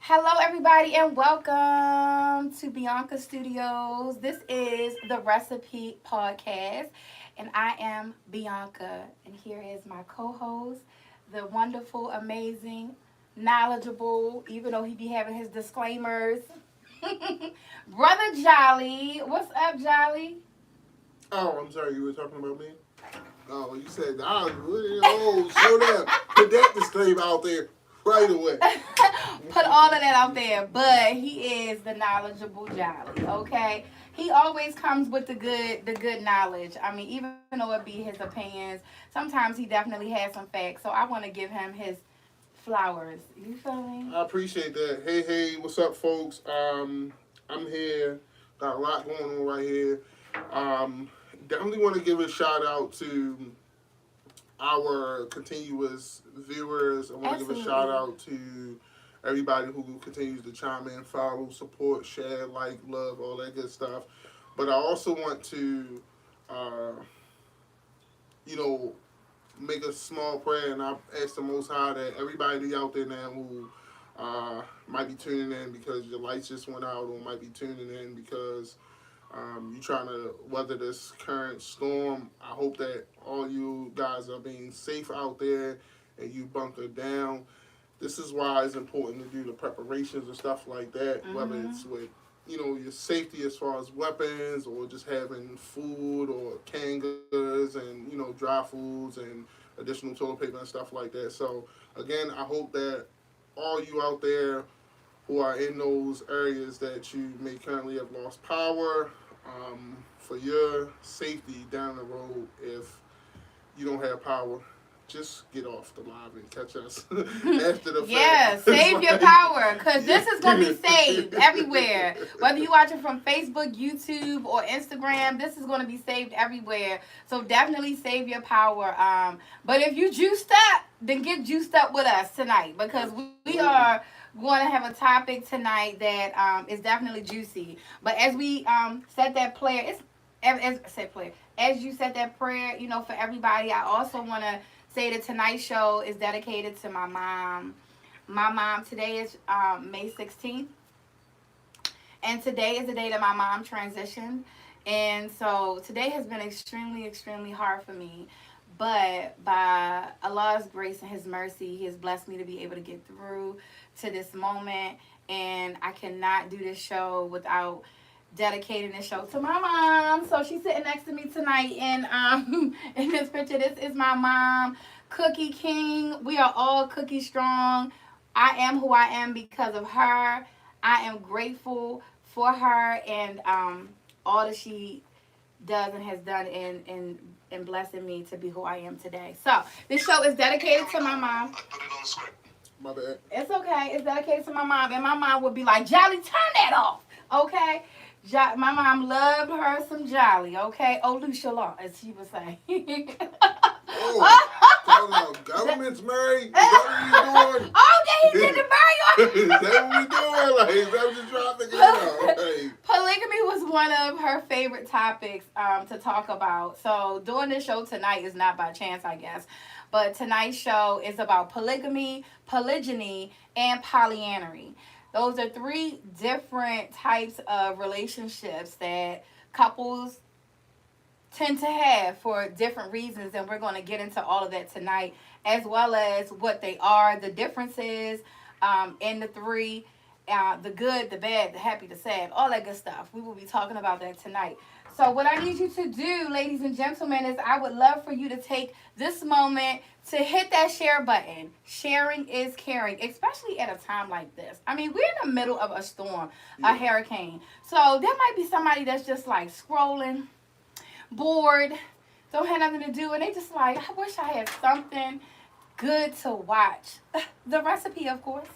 Hello, everybody, and welcome to Beyonka Studios. This is the Recipe Podcast, and I am Beyonka. And here is my co host, the wonderful, amazing, knowledgeable, even though he be having his disclaimers, Brother Jolly. What's up, Jolly? Oh, I'm sorry, you were talking about me? Oh, you said, oh, slow down. Put that disclaimer out there right away. Put all of that out there, but he is the knowledgeable Jolly. Okay, he always comes with the good knowledge. I mean, even though it be his opinions, sometimes he definitely has some facts. So I want to give him his flowers. You feel me? I appreciate that. Hey, what's up, folks? I'm here. Got a lot going on right here. Um, Definitely want to give a shout out to our continuous viewers. I want to give a shout Absolutely. out to everybody who continues to chime in, follow, support, share, like, love, all that good stuff. But I also want to, uh, you know, make a small prayer, and I ask the Most High that everybody out there now who might be tuning in because your lights just went out, or might be tuning in because you're trying to weather this current storm. I hope that all you guys are being safe out there and you bunker down. This is why it's important to do the preparations and stuff like that, whether Mm-hmm. it's with your safety as far as weapons or just having food or canned goods and dry foods and additional toilet paper and stuff like that. So again, I hope that all you out there who are in those areas that you may currently have lost power, for your safety down the road, if you don't have power, just get off the live and catch us after the Yeah, fact. save your power because this is going to be saved Yeah. everywhere. Whether you watch it from Facebook, YouTube, or Instagram, this is going to be saved everywhere. So definitely save your power. But if you juiced up, then get juiced up with us tonight because we are Absolutely. going to have a topic tonight that is definitely juicy. But as we said that prayer, as said prayer, as you said that prayer, for everybody, I also want to say that tonight's show is dedicated to my mom. My mom, today is May 16th, and today is the day that my mom transitioned. And so today has been extremely, extremely hard for me. But by Allah's grace and His mercy, He has blessed me to be able to get through to this moment. And I cannot do this show without dedicating this show to my mom. So she's sitting next to me tonight in in this picture. This is my mom, Cookie King. We are all Cookie Strong. I am who I am because of her. I am grateful for her and all that she does and has done in blessing me to be who I am today. So this show is dedicated to my mom. I put it on the script. My bad. It's okay. It's dedicated to my mom, and my mom would be like, "Jolly, turn that off." Okay. My mom loved her some Jolly. Okay. Oh, Lucia Law, as she would say. Oh, talking about government's married? Is that what you doing? Oh, then he did the Is that what we doing? Like, is that what you trying to figure out? Like, Polygamy was one of her favorite topics to talk about. So doing this show tonight is not by chance, I guess. But tonight's show is about polygamy, polygyny, and polyamory. Those are three different types of relationships that couples tend to have for different reasons, and we're going to get into all of that tonight, as well as what they are, the differences in the three, the good, the bad, the happy, the sad, all that good stuff. We will be talking about that tonight. So what I need you to do, ladies and gentlemen, is I would love for you to take this moment to hit that share button. Sharing is caring, especially at a time like this. I mean, we're in the middle of a storm, a yeah. hurricane. So there might be somebody that's just like scrolling, bored, don't have nothing to do, and they just like, I wish I had something good to watch. The recipe, of course.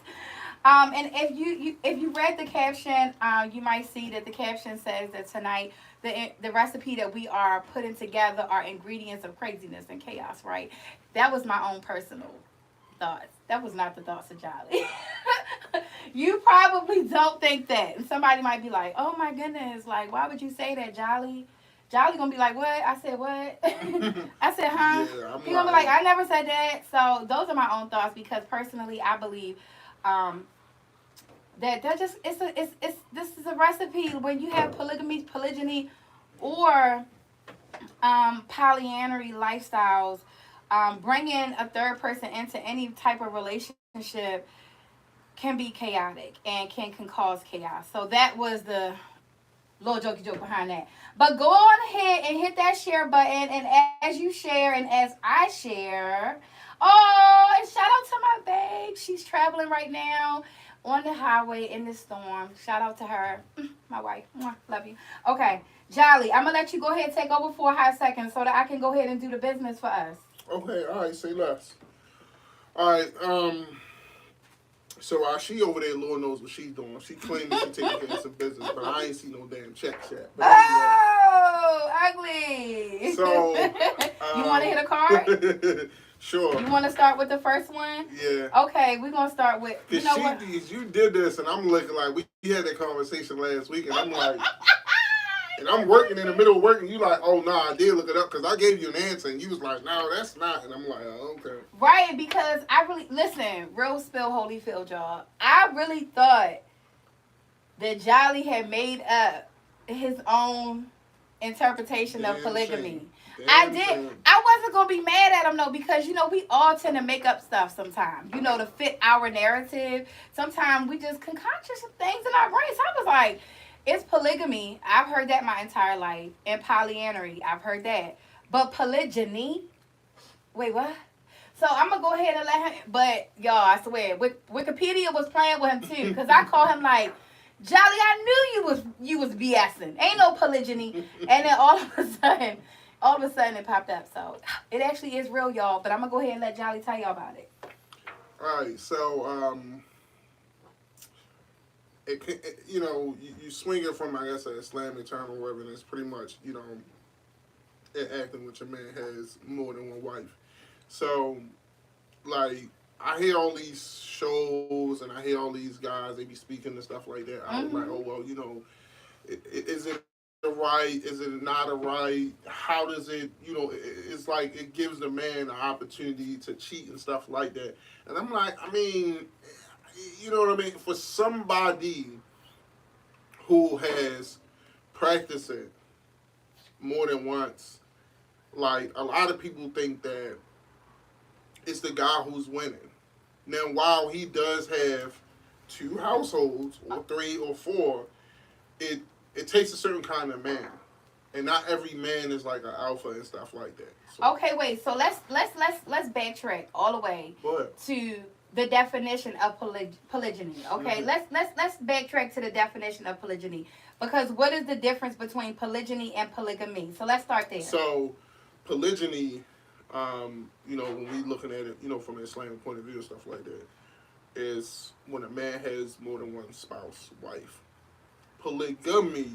And if you read the caption, you might see that the caption says that tonight the recipe that we are putting together are ingredients of craziness and chaos. Right? That was my own personal thoughts. That was not the thoughts of Jolly. You probably don't think that. And somebody might be like, oh my goodness, like, why would you say that, Jolly? Jolly gonna be like, what? I said, what? I said, huh? Yeah, I'm He gonna be like, like, I never said that. So those are my own thoughts because personally, I believe um, that just it's this is a recipe when you have polygamy, polygyny, or polyamory lifestyles. Bringing a third person into any type of relationship can be chaotic and can cause chaos. So that was the little jokey joke behind that. But go on ahead and hit that share button. And as you share and as I share, oh, and shout out to my babe. She's traveling right now on the highway in the storm. Shout out to her, my wife. Mwah, love you. Okay, Jolly, I'm going to let you go ahead and take over for a hot second so that I can go ahead and do the business for us. Okay, all right, say less. All right, so while she over there, Lord knows what she's doing. She claimed that she taking care of some business, but I ain't see no damn checks yet. But Oh, ugly. So, you want to hit a card? Sure. You want to start with the first one? Yeah. Okay, we're going to start with, you know what? You did this, and I'm looking like, we had that conversation last week, and I'm like, and I'm working in the middle of working. You like, oh, nah, I did look it up, because I gave you an answer, and you was like, no, that's not. And I'm like, oh, okay. Right, because I really, listen, real spill, holy field, y'all. I really thought that Jolly had made up his own interpretation of polygamy. I did. I wasn't going to be mad at him, though, because, you know, we all tend to make up stuff sometimes, you know, to fit our narrative. Sometimes we just concoct some things in our brains. So I was like, it's polygamy. I've heard that my entire life. And polyamory, I've heard that. But polygyny? Wait, what? So I'm going to go ahead and let him, but, y'all, I swear, Wikipedia was playing with him, too, because I called him, like, Jolly, I knew you was BSing. Ain't no polygyny. And then all of a sudden it popped up. So it actually is real, y'all. But I'm going to go ahead and let Jolly tell y'all about it. All right. So, you know, you swing it from, I guess, an Islamic term or whatever, and it's pretty much, you know, acting with your man has more than one wife. So, like, I hear all these shows and I hear all these guys, they be speaking and stuff like that. I was like, oh, well, you know, is it a right? Is it not a right? How does it, you know, it's like it gives the man an opportunity to cheat and stuff like that. And I'm like, I mean, you know what I mean? For somebody who has practiced it more than once, like, a lot of people think that it's the guy who's winning. Now, while he does have 2 households, or 3 or 4, it takes a certain kind of man, and not every man is like an alpha and stuff like that. So, Okay, wait. So let's backtrack all the way to the definition of polygyny. Okay, let's backtrack to the definition of polygyny, because what is the difference between polygyny and polygamy? So let's start there. So, polygyny. You know, when we looking at it, you know, from an Islamic point of view and stuff like that, is when a man has more than one spouse, wife. Polygamy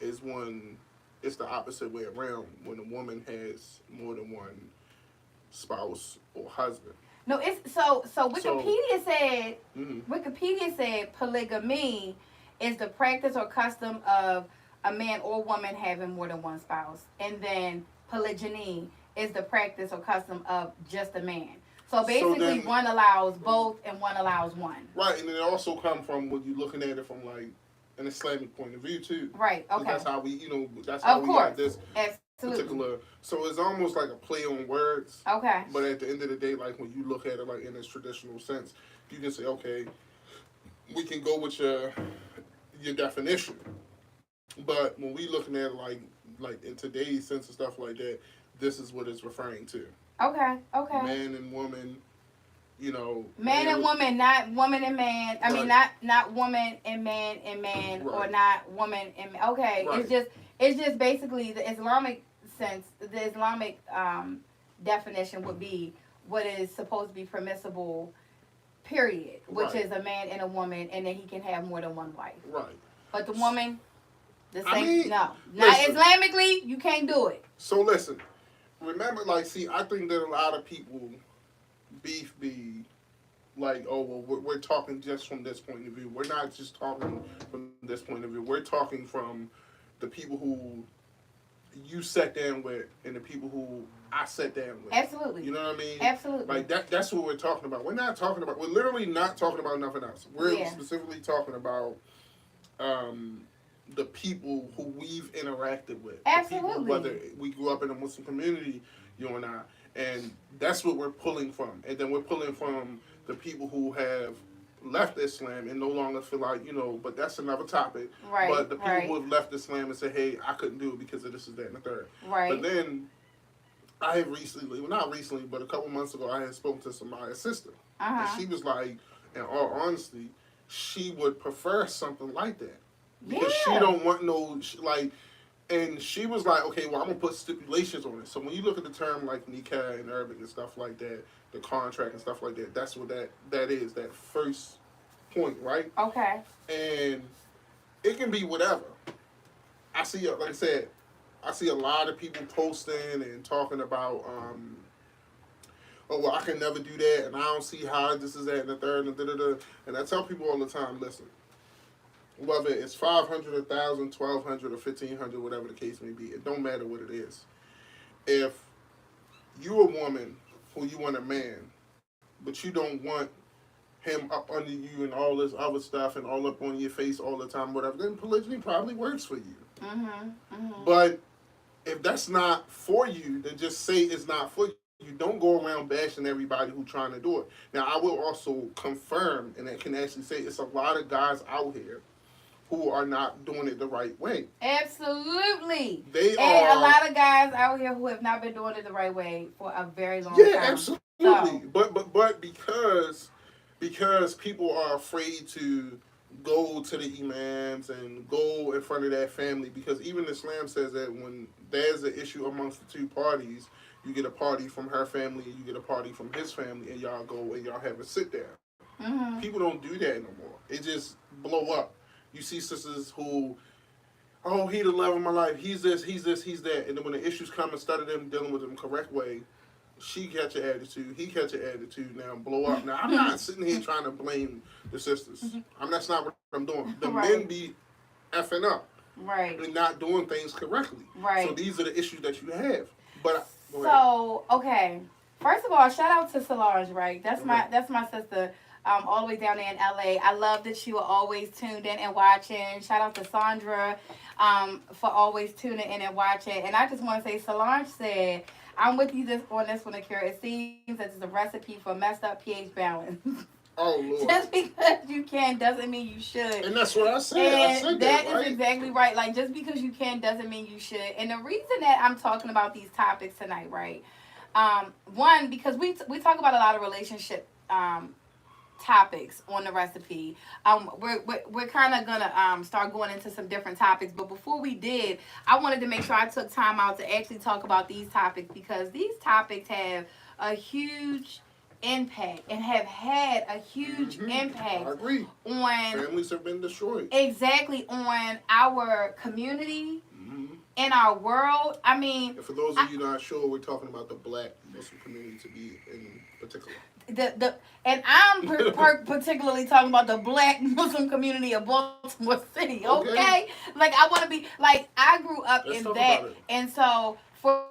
is when it's the opposite way around, when a woman has more than one spouse or husband. No, it's so Wikipedia said Wikipedia said polygamy is the practice or custom of a man or woman having more than one spouse, and then polygyny is the practice or custom of just a man. So basically, one allows both and one allows one. Right, and it also comes from when you're looking at it from like an Islamic point of view too. Right. Okay. That's how we, you know, that's how we got this particular. So it's almost like a play on words. Okay. But at the end of the day, like when you look at it like in its traditional sense, you can say, okay, we can go with your definition. But when we looking at it like in today's sense and stuff like that, this is what it's referring to. Okay. Man and woman, you know. Man and woman, not woman and man. I mean, not woman and man, or not woman and man. Okay, right. It's just basically the Islamic sense. The Islamic definition would be what is supposed to be permissible, period. Which is a man and a woman, and then he can have more than one wife. Right. But the woman, the same. Not Islamically, you can't do it. So listen. Remember, like, see, I think that a lot of people be like, oh, well, we're talking just from this point of view. We're not just talking from this point of view. We're talking from the people who you sat down with and the people who I sat down with. Absolutely. You know what I mean? Absolutely. Like that's what we're talking about. We're not talking about. We're literally not talking about nothing else. We're Yeah. specifically talking about um, the people who we've interacted with. The people, Absolutely. whether we grew up in a Muslim community, you and I, and that's what we're pulling from. And then we're pulling from the people who have left Islam and no longer feel like, but that's another topic. Right. But the people Right. who have left Islam and say, hey, I couldn't do it because of this, is that, and the third. Right. But then I have recently, well, not recently, but a couple months ago, I had spoken to Samaya's sister. And she was like, in all honesty, she would prefer something like that. Because she don't want no, like, and she was like, okay, well, I'm going to put stipulations on it. So when you look at the term like nikah in Arabic and stuff like that, the contract and stuff like that, that's what that is, that first point, right? Okay. And it can be whatever. I see, like I said, I see a lot of people posting and talking about, oh, well, I can never do that, and I don't see how this is that, and the third, and da-da-da. And I tell people all the time, listen, whether it's 500, 1,000, 1,200, or 1,500, whatever the case may be, it don't matter what it is. If you're a woman who you want a man, but you don't want him up under you and all this other stuff and all up on your face all the time, whatever, then polygyny probably works for you. But if that's not for you, then just say it's not for you. You don't go around bashing everybody who's trying to do it. Now, I will also confirm, and I can actually say it's a lot of guys out here who are not doing it the right way. Absolutely. They and are a lot of guys out here who have not been doing it the right way for a very long yeah, time. absolutely. So. But because people are afraid to go to the imams and go in front of that family, because even Islam says that when there's an issue amongst the two parties, you get a party from her family and you get a party from his family, and y'all go and y'all have a sit down. People don't do that no more. It just blow up. You see sisters who, oh, he the love of my life. He's this, he's that. And then when the issues come, instead of them dealing with them the correct way, she catch an attitude, he catch an attitude, now blow up. Now, I'm not sitting here trying to blame the sisters. That's not what I'm doing. The men be effing up. Right. And not doing things correctly. Right. So these are the issues that you have. But okay. First of all, shout out to Solange, right? That's my sister. All the way down there in LA. I love that you are always tuned in and watching. Shout out to Sandra for always tuning in and watching. And I just want to say, Solange said, I'm with you on this one, Aikira. It seems that it's a recipe for messed up pH balance. Oh, Lord. Just because you can doesn't mean you should. And that's what I said. And that right? is exactly right. Like, just because you can doesn't mean you should. And the reason that I'm talking about these topics tonight, right? One, because we talk about a lot of relationship topics on the recipe. We're kind of gonna start going into some different topics, but before we did, I wanted to make sure I took time out to actually talk about these topics, because these topics have a huge impact and have had a huge impact I agree. on families have been destroyed. Exactly, on our community, in our world. I mean, and for those of you not sure, we're talking about the Black Muslim community to be in particular. And I'm particularly talking about the Black Muslim community of Baltimore City, okay? Like, I want to be, like, I grew up in that, and so for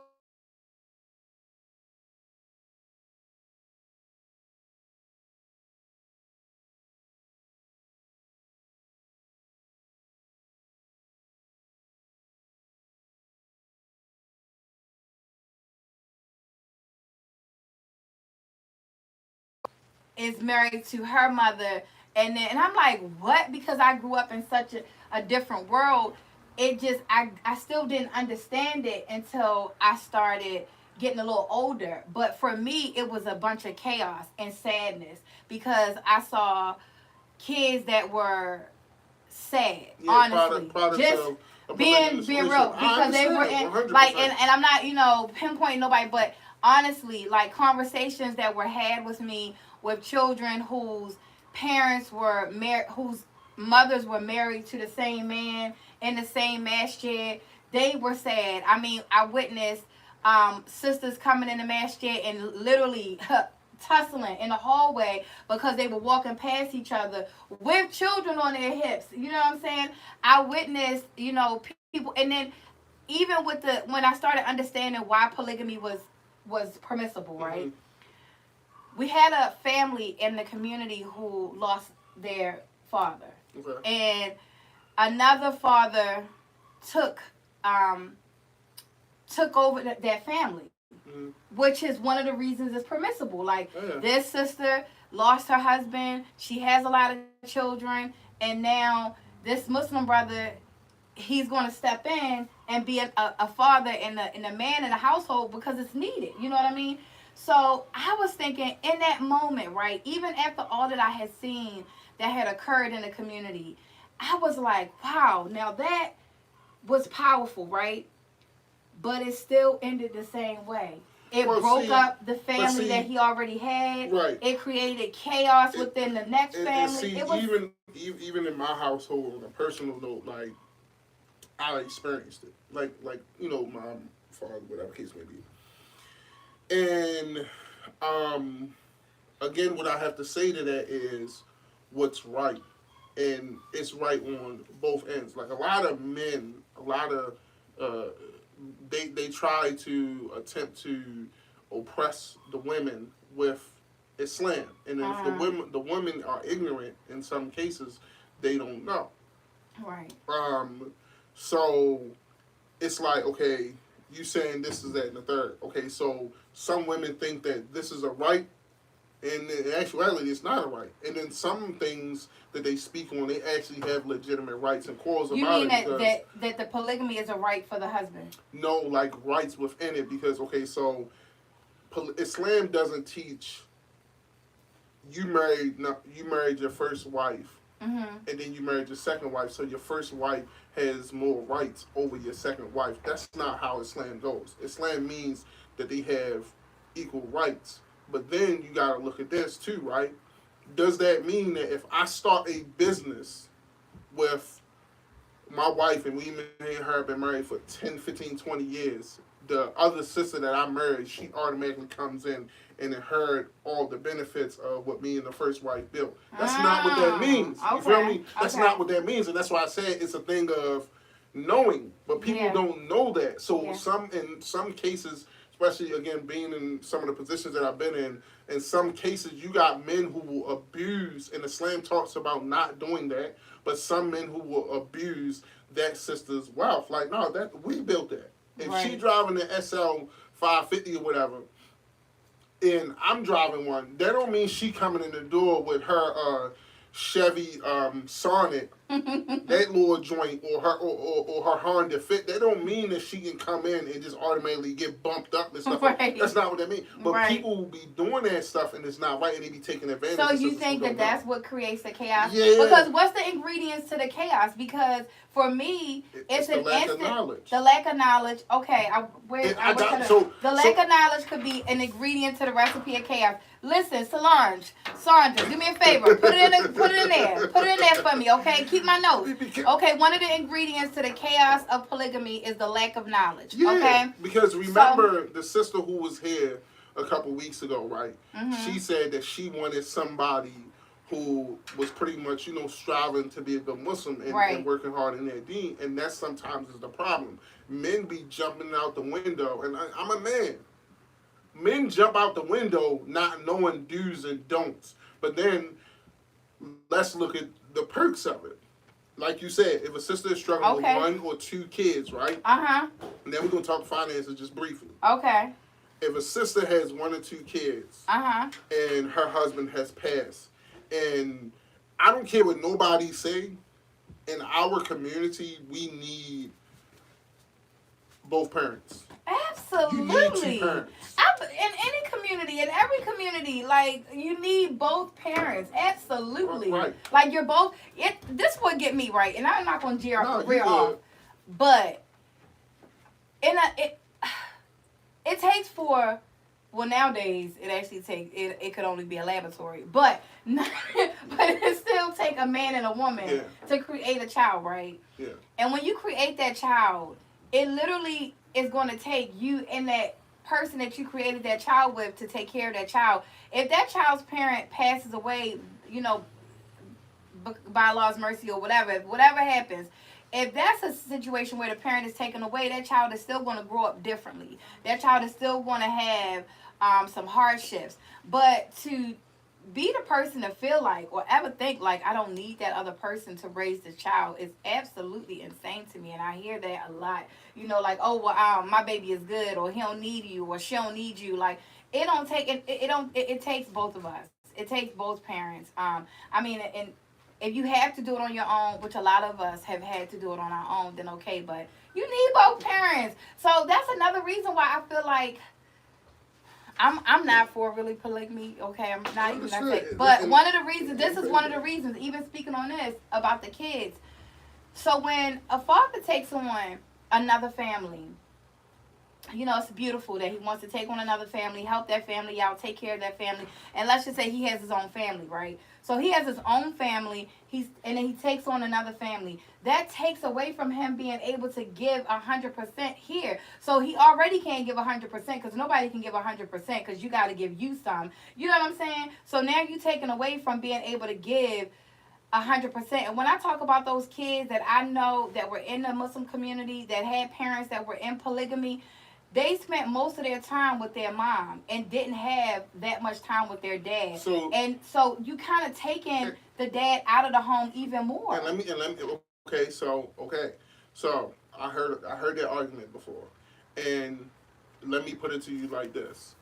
is married to her mother, and I'm like, what? Because I grew up in such a different world. It just, I still didn't understand it until I started getting a little older. But for me, it was a bunch of chaos and sadness, because I saw kids that were sad, honestly. Just being real, because they were in 100%. Like, and I'm not, pinpointing nobody, but honestly, like, conversations that were had with me with children whose parents were married, whose mothers were married to the same man in the same masjid. They were sad. I mean, I witnessed sisters coming in the masjid and literally tussling in the hallway because they were walking past each other with children on their hips. You know what I'm saying? I witnessed, people, and then even with when I started understanding why polygamy was permissible, right? We had a family in the community who lost their father, and another father took took over that family, which is one of the reasons it's permissible. Like this sister lost her husband, she has a lot of children, and now this Muslim brother, he's going to step in and be a father and a man in the household because it's needed. You know what I mean? So I was thinking in that moment, right, even after all that I had seen that had occurred in the community, I was like, wow, now that was powerful, right? But it still ended the same way. It broke up the family that he already had. Right. It created chaos within the next family. It was, even in my household, on a personal note, like, I experienced it. Like you know, mom, father, whatever case may be. And again, what I have to say to that is what's right. And it's right on both ends. Like a lot of men, they try to attempt to oppress the women with Islam. And if the women are ignorant in some cases, they don't know. Right. So it's like, okay, you saying this is that and the third. Okay, so some women think that this is a right, and in actuality, it's not a right. And then some things that they speak on, they actually have legitimate rights and quarrels about it. You mean that the polygamy is a right for the husband? No, like rights within it, because, okay, so Islam doesn't teach you married your first wife, and then you married your second wife, so your first wife has more rights over your second wife. That's not how Islam goes. Islam means that they have equal rights. But then you got to look at this too, right? Does that mean that if I start a business with my wife and me and her have been married for 10, 15, 20 years, the other sister that I married, she automatically comes in and inherit all the benefits of what me and the first wife built? That's not what that means. You feel me? That's not what that means. And that's why I said it's a thing of knowing. But people don't know that. So in some cases, especially, again, being in some of the positions that I've been in some cases, you got men who will abuse, and Islam talks about not doing that, but some men who will abuse that sister's wealth. Like, no, we built that. If she driving the SL 550 or whatever, and I'm driving one, that don't mean she coming in the door with her Chevy Sonic, that little joint, or her Honda Fit. That don't mean that she can come in and just automatically get bumped up and stuff. That's not what that means. But people will be doing that stuff and it's not right, and they be taking advantage. So you think that's what creates the chaos? Yeah. Because what's the ingredients to the chaos? Because for me, it's an lack of knowledge. The lack of knowledge. Okay, the lack of knowledge could be an ingredient to the recipe of chaos. Listen, Solange, Sandra, do me a favor. Put it in there for me, okay? Keep my notes. Okay, one of the ingredients to the chaos of polygamy is the lack of knowledge. Yeah, okay? Because remember the sister who was here a couple weeks ago, right? She said that she wanted somebody who was pretty much, striving to be a good Muslim and working hard in their deen, and that sometimes is the problem. Men be jumping out the window, and I'm a man. Men jump out the window not knowing do's and don'ts. But then let's look at the perks of it. Like you said, if a sister is struggling with 1 or 2 kids, right? And then we're going to talk finances just briefly. Okay. If a sister has 1 or 2 kids and her husband has passed, and I don't care what nobody say, in our community, we need both parents. Absolutely. You need 2 parents. In any community, in every community, like, you need both parents. Absolutely. Right. Like, you're both, this would get me right, and I'm not going to rear off. But, it takes for, well, nowadays, it actually takes, it could only be a laboratory, but it still take a man and a woman to create a child, right? Yeah. And when you create that child, it literally is going to take you and that person that you created that child with to take care of that child. If that child's parent passes away, by Allah's mercy or whatever happens, if that's a situation where the parent is taken away, that child is still going to grow up differently. That child is still going to have some hardships. But to be the person to feel like or ever think like I don't need that other person to raise the child is absolutely insane to me, and I hear that a lot. You know, like, oh well, my baby is good, or he don't need you, or she don't need you. Like it don't take it don't it takes both of us. It takes both parents. I mean, and if you have to do it on your own, which a lot of us have had to do it on our own, then okay. But you need both parents. So that's another reason why I feel like I'm not for really polygamy. Okay, I'm not even gonna say. But one of the reasons, this is one of the reasons, even speaking on this about the kids. So when a father takes on another family, you know, it's beautiful that he wants to take on another family, help that family out, take care of that family. And let's just say he has his own family, right? So he has his own family, and then he takes on another family. That takes away from him being able to give 100% here. So he already can't give 100% because nobody can give 100% because you got to give you some. You know what I'm saying? So now you're taken away from being able to give 100%. And when I talk about those kids that I know that were in the Muslim community that had parents that were in polygamy, they spent most of their time with their mom and didn't have that much time with their dad. So you kind of taking the dad out of the home even more. And let me so I heard that argument before, and let me put it to you like this: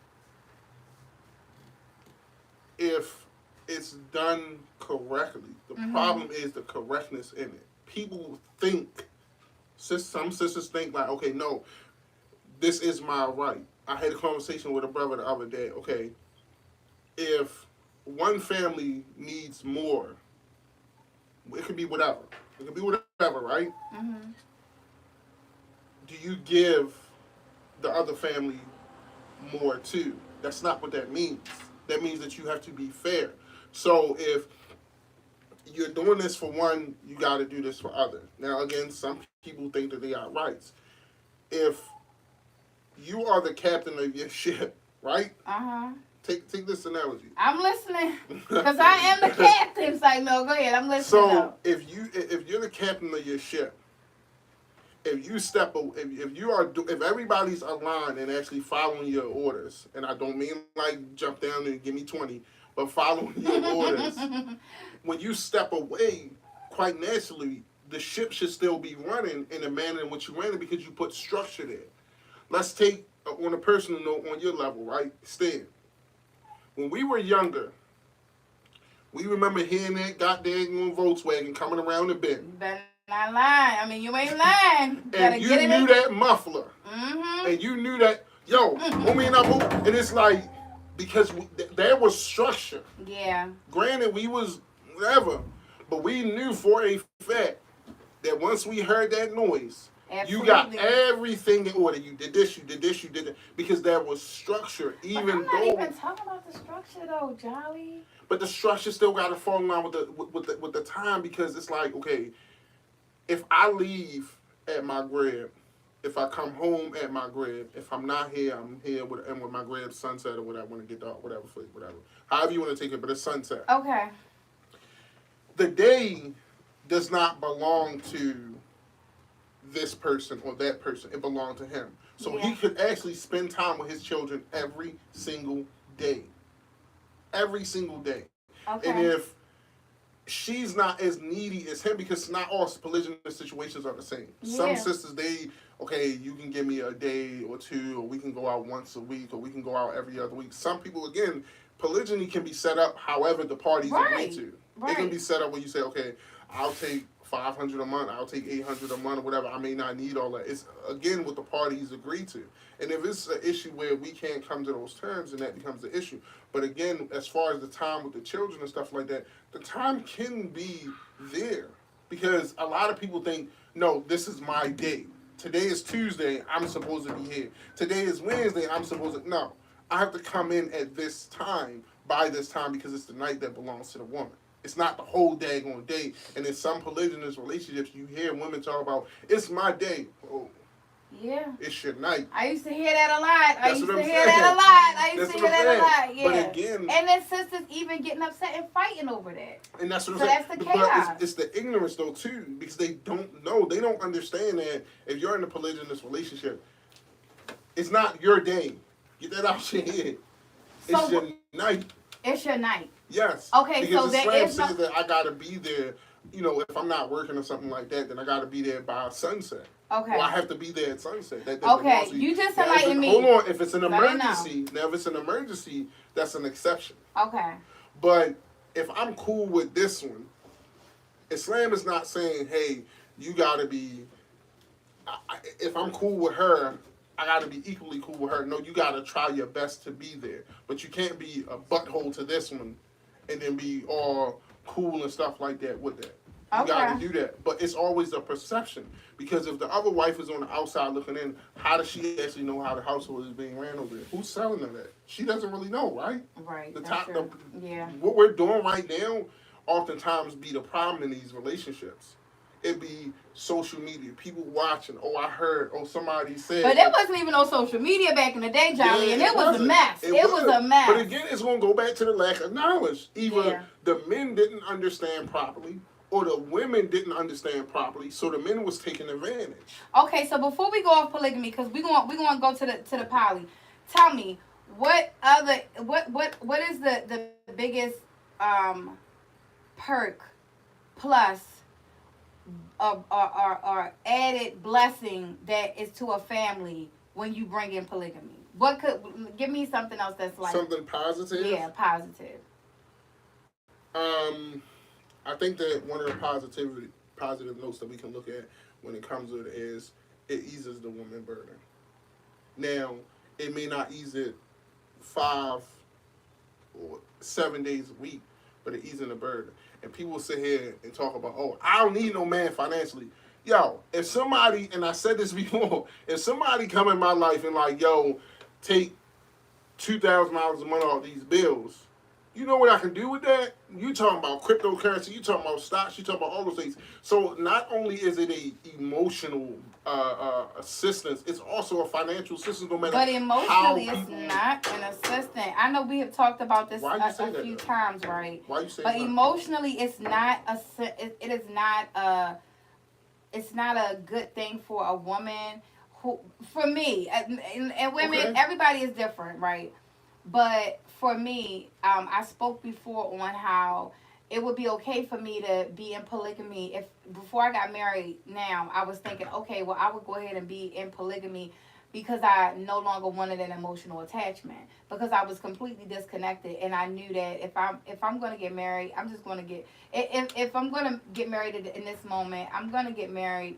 if it's done correctly, the problem is the correctness in it. People think, some sisters think like, okay, no, this is my right. I had a conversation with a brother the other day. Okay, if one family needs more, it could be whatever. It could be whatever, right? Do you give the other family more too? That's not what that means. That means that you have to be fair. So if you're doing this for one, you got to do this for others. Now, again, some people think that they got rights. If you are the captain of your ship, right? Take this analogy. I'm listening, because I am the captain. It's like, no, go ahead. I'm listening. So if you're the captain of your ship, if everybody's aligned and actually following your orders, and I don't mean like jump down and give me 20, but following your orders, when you step away, quite naturally, the ship should still be running in the manner in which you ran it because you put structure there. Let's take, on a personal note, on your level, right? Stan, when we were younger, we remember hearing that goddamn Volkswagen coming around the bend. You better not lie. I mean, you ain't lying. And you knew that muffler. And you knew that, yo, and it's like, because there was structure. Yeah. Granted, we was whatever, but we knew for a fact that once we heard that noise, absolutely, you got everything in order. You did this, you did this, you did that, because there was structure. Even but I'm not even talking about the structure though, Jolly. But the structure still got to fall in line with the time, because it's like, okay, if I leave at my crib, if I come home at my crib, if I'm not here, I'm here with my crib sunset or whatever. I want to get dark, whatever. However you want to take it, but it's sunset. Okay. The day does not belong to this person or that person. It belonged to him. So he could actually spend time with his children every single day. Every single day. Okay. And if she's not as needy as him, because not all polygynous situations are the same. Yeah. Some sisters, you can give me a day or two, or we can go out once a week, or we can go out every other week. Some people, again, polygyny can be set up however the parties agree to. Right. It can be set up where you say, okay, I'll take $500 a month, I'll take $800 a month, or whatever. I may not need all that. It's, again, what the parties agree to. And if it's an issue where we can't come to those terms, then that becomes the issue. But again, as far as the time with the children and stuff like that, the time can be there. Because a lot of people think, no, this is my day. Today is Tuesday, I'm supposed to be here. Today is Wednesday, I'm supposed to... No, I have to come in at this time, by this time, because it's the night that belongs to the woman. It's not the whole daggone day. And in some polygynous relationships, you hear women talk about, it's my day. Oh, Yeah. It's your night. I used to hear that a lot. That's what I'm saying. I used That's to what hear I'm that a saying. lot. Yeah. But again, and then sisters even getting upset and fighting over that. and that's what So I'm saying. that's the But chaos. it's the ignorance though too, because they don't know. They don't understand that if you're in a polygynous relationship, it's not your day. Get that out your head. It's So your night. it's your night. Yes. Okay, Because so there Islam is says that I gotta be there. You know, if I'm not working or something like that, then I gotta be there by sunset. Okay. Or I have to be there at sunset. Okay, you just now, enlightened me. Hold on, if it's an I didn't know. emergency, now if it's an emergency, that's an exception. Okay. But if I'm cool with this one, Islam is not saying, hey, you gotta be. If I'm cool with her, I gotta be equally cool with her. No, you gotta try your best to be there, but you can't be a butthole to this one, and then be all cool and stuff like that with that. You gotta do that, but it's always a perception, because if the other wife is on the outside looking in, how does she actually know how the household is being ran over there? Who's selling her that? She doesn't really know, right? Right. Yeah. What we're doing right now, oftentimes be the problem in these relationships. It be social media, people watching. Oh, I heard. Oh, somebody said. But there wasn't even no social media back in the day, Johnny, yeah, and it was a mess. It was a mess. But again, it's going to go back to the lack of knowledge. Either the men didn't understand properly, or the women didn't understand properly, so the men was taking advantage. Okay, so before we go off polygamy, because we going to go to the poly. Tell me, what is the biggest perk plus or added blessing that is to a family when you bring in polygamy? What could give me something else that's like something positive? Yeah, positive. I think that one of the positive notes that we can look at when it comes to it is it eases the woman burden. Now, it may not ease it 5 or 7 days a week, but it eases the burden. And people sit here and talk about, oh, I don't need no man financially. Yo, if somebody, and I said this before, if somebody come in my life and like, yo, take $2,000 a month off these bills, you know what I can do with that? You talking about cryptocurrency, you talking about stocks, you talking about all those things. So not only is it a emotional assistance, it's also a financial assistance no matter But emotionally, how it's not an assistant. I know we have talked about this a few times, right? Why you say but that? Emotionally, it's not it's not a good thing for a woman who, for me, and women, everybody is different, right? But for me, I spoke before on how it would be okay for me to be in polygamy if before I got married. Now I was thinking, okay, well, I would go ahead and be in polygamy because I no longer wanted an emotional attachment, because I was completely disconnected, and I knew that if I'm going to get married, I'm just going to get if I'm going to get married in this moment, I'm going to get married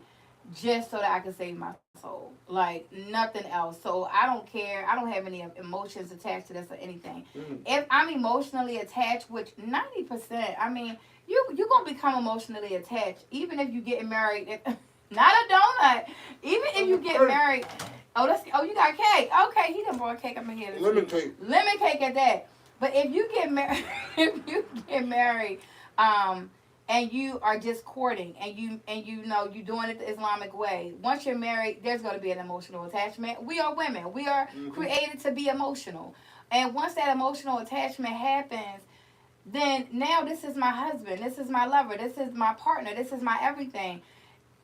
just so that I can save my soul, like nothing else. So I don't care. I don't have any emotions attached to this or anything. If I'm emotionally attached, which 90%, I mean, you're gonna become emotionally attached even if you get married. Not a donut. Even if you get married. You got cake. Okay, he done brought cake up in here. Lemon cake. Lemon cake at that. But if you get married, and you are just courting, and you know you're doing it the Islamic way. Once you're married, there's going to be an emotional attachment. We are women. We are created to be emotional. And once that emotional attachment happens, then now this is my husband. This is my lover. This is my partner. This is my everything.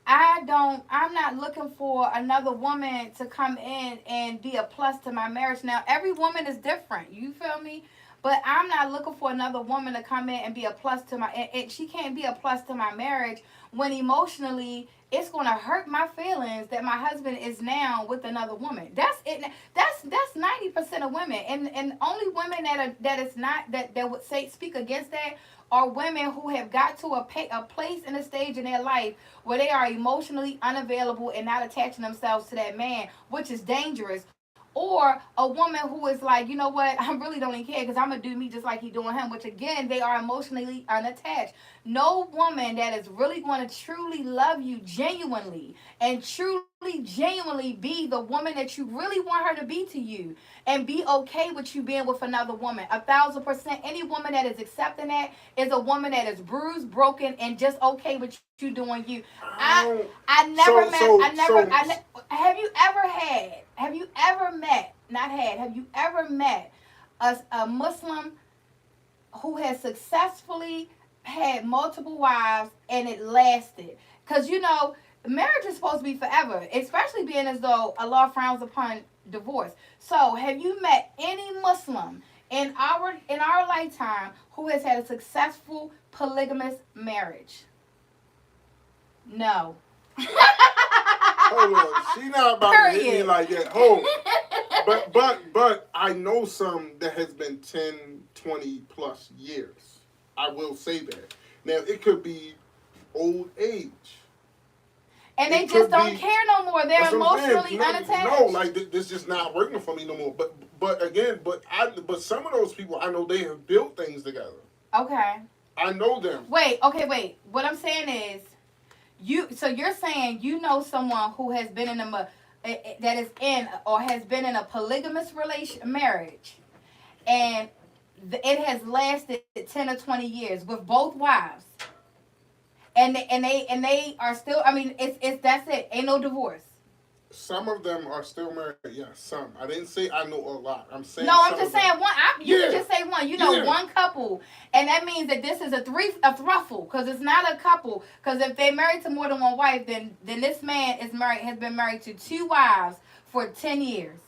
I'm not looking for another woman to come in and be a plus to my marriage. Now, every woman is different. You feel me? But I'm not looking for another woman to come in and be a plus to my, and she can't be a plus to my marriage when emotionally it's going to hurt my feelings that my husband is now with another woman. That's it. That's 90% of women, and only women that would speak against that are women who have got to a place and a stage in their life where they are emotionally unavailable and not attaching themselves to that man, which is dangerous. Or a woman who is like, you know what, I really don't even care because I'm going to do me just like he doing him, which again, they are emotionally unattached. no woman that is really going to truly love you genuinely and truly genuinely be the woman that you really want her to be to you and be okay with you being with another woman. 1,000%. Any woman that is accepting that is a woman that is bruised, broken, and just okay with you doing you. I I never so met. so so Have you ever met? Not had. Have you ever met a Muslim who has successfully had multiple wives and it lasted? Because marriage is supposed to be forever, especially being as though Allah frowns upon divorce. So, have you met any Muslim in our lifetime who has had a successful polygamous marriage? No. hold on. She not about to hit me Period. like that. Hold. But I know some that has been 10, 20 plus years. I will say that. Now it could be old age. And they It just could don't be. care no more. They're That's what I'm saying. emotionally No, unattached. no, like this just not working for me no more. But again, but some of those people I know they have built things together. Okay. I know them. Wait. What I'm saying is, so you're saying you know someone who has been in that is in or has been in a polygamous marriage, and it has lasted 10 or 20 years with both wives, and they are still. I mean, it's that's it. Ain't no divorce. Some of them are still married. Yeah, some. I didn't say I know a lot. I'm saying No, I'm some just of them. saying one. You Yeah, can just say one. yeah. One couple, and that means that this is a thruffle, because it's not a couple. Because if they married to more than one wife, then this man has been married to two wives for 10 years,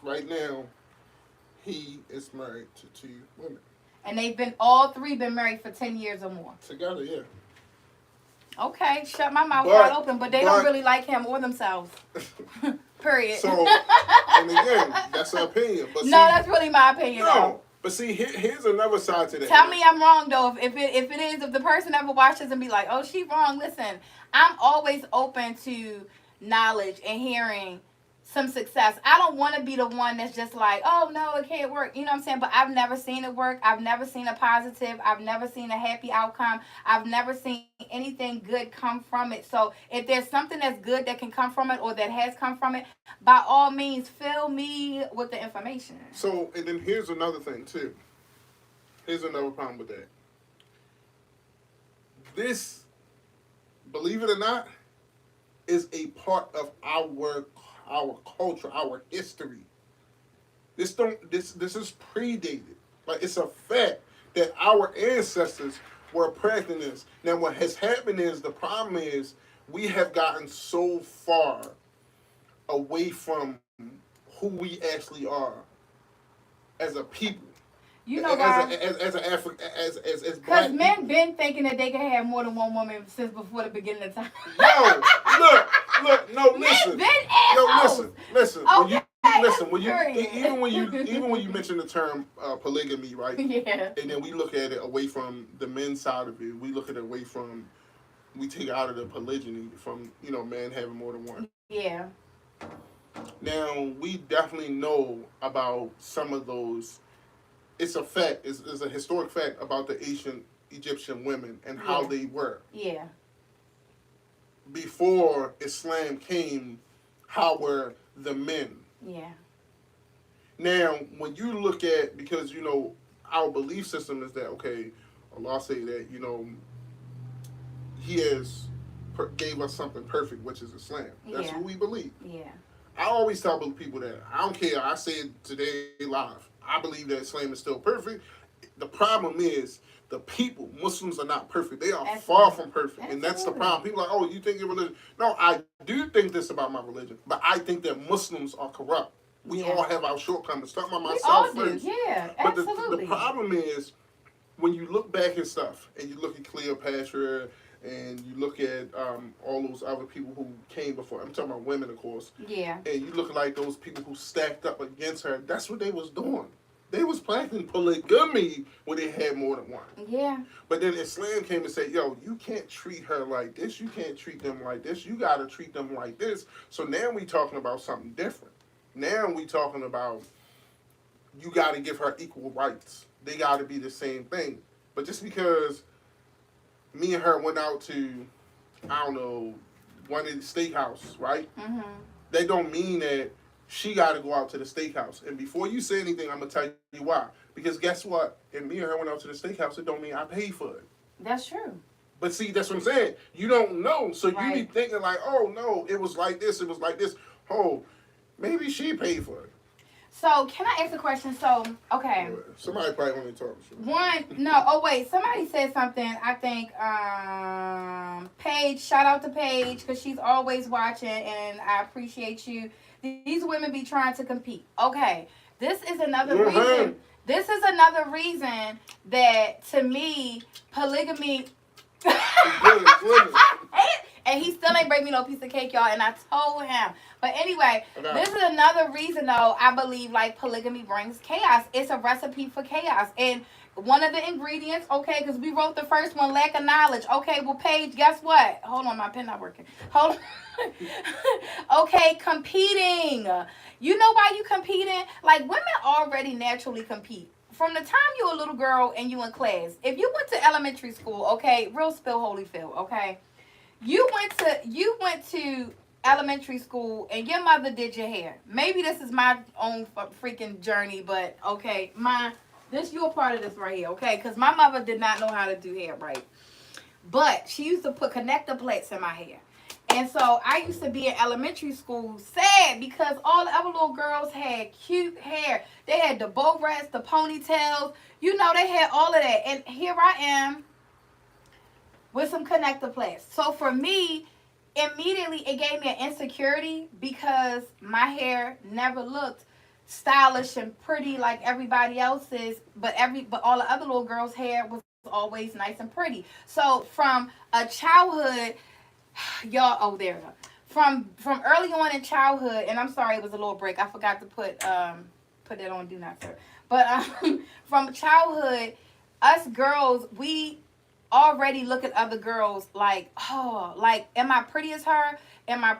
Right now, he is married to two women and they've been all three been married for 10 years or more. together. Yeah, Okay, shut my mouth wide but open, but they don't but really like him or themselves. Period. so and again, that's her opinion. But No, see, that's really my opinion, though. no. But see, here's another side to that. Tell me I'm wrong though. If the person ever watches and be like, "Oh, she wrong," listen, I'm always open to knowledge and hearing some success. I don't want to be the one that's just like, "Oh no, it can't work." You know what I'm saying? But I've never seen it work. I've never seen a positive. I've never seen a happy outcome. I've never seen anything good come from it. So if there's something that's good that can come from it or that has come from it, by all means, fill me with the information. So and then here's another thing too. Here's another problem with that. This, believe it or not, is a part of our culture, our history. This is predated. Like it's a fact that our ancestors were practicing this. Now what has happened is the problem is we have gotten so far away from who we actually are as a people. You know why? As an African as Because black men people. been thinking that they can have more than one woman since before the beginning of time. Yo, look, no, listen. Men been Yo, assholes. listen. Okay, Even when you mention the term polygamy, right? Yeah. And then we look at it away from the men's side of it. We look at it away from we take it out of the polygyny from man having more than one. Yeah. Now we definitely know about some of those. It's a fact. It's a historic fact about the ancient Egyptian women and how they were. Yeah. Before Islam came, how were the men? Yeah. Now, when you look at, because our belief system is that Allah say that He has gave us something perfect, which is Islam. That's what we believe. Yeah. I always tell people that I don't care. I say it today live. I believe that Islam is still perfect. The problem is the people, Muslims are not perfect. They are far from perfect. And that's the problem. People are like, oh, you think your religion. No, I do think this about my religion, but I think that Muslims are corrupt. We all have our shortcomings. Talking about myself first. Yeah, but absolutely. The problem is when you look back at stuff and you look at Cleopatra and you look at all those other people who came before. I'm talking about women, of course. Yeah. And you look at like those people who stacked up against her. That's what they was doing. They was practicing polygamy when they had more than one. Yeah. But then Islam came and said, yo, you can't treat her like this. You can't treat them like this. You got to treat them like this. So now we talking about something different. Now we talking about you got to give her equal rights. They got to be the same thing. But just because me and her went out to, I don't know, one of the steakhouse, right? Mm-hmm. That don't mean that she got to go out to the steakhouse. And before you say anything, I'm gonna tell you why. Because guess what? And me and her went out to the steakhouse. It don't mean I paid for it. That's true. But see, that's what I'm saying. You don't know, so Right. you be thinking like, oh no, it was like this. It was like this. Oh, maybe she paid for it. So, can I ask a question? So, okay. Somebody probably want to talk to you. One, no, oh wait, somebody said something. I think Paige, shout out to Paige because she's always watching and I appreciate you. These women be trying to compete. Okay, this is another reason. This is another reason that to me polygamy. And he still ain't bring me no piece of cake, y'all. And I told him. But anyway, this is another reason, though, I believe, like, polygamy brings chaos. It's a recipe for chaos. And one of the ingredients, okay, because we wrote the first one, lack of knowledge. Okay, well, Paige, guess what? Hold on, my pen not working. Hold on. Okay, competing. You know why you competing? Like, women already naturally compete. From the time you're a little girl and you in class, if you went to elementary school, okay, real spill Holyfield, okay, you went to elementary school and your mother did your hair. Maybe this is my own freaking journey, but okay, you're a part of this right here, okay? Because my mother did not know how to do hair right, but she used to put connector plates in my hair. And so I used to be in elementary school sad because all the other little girls had cute hair. They had the bow rats, the ponytails. You know, they had all of that. And here I am with some connector plates. So for me, immediately it gave me an insecurity because my hair never looked stylish and pretty like everybody else's, but all the other little girls' hair was always nice and pretty. So from a childhood, y'all, oh there we go. From early on in childhood, and I'm sorry it was a little break. I forgot to put that on Do Not Serve. But from childhood, us girls, we already look at other girls like, oh, like, am I pretty as her?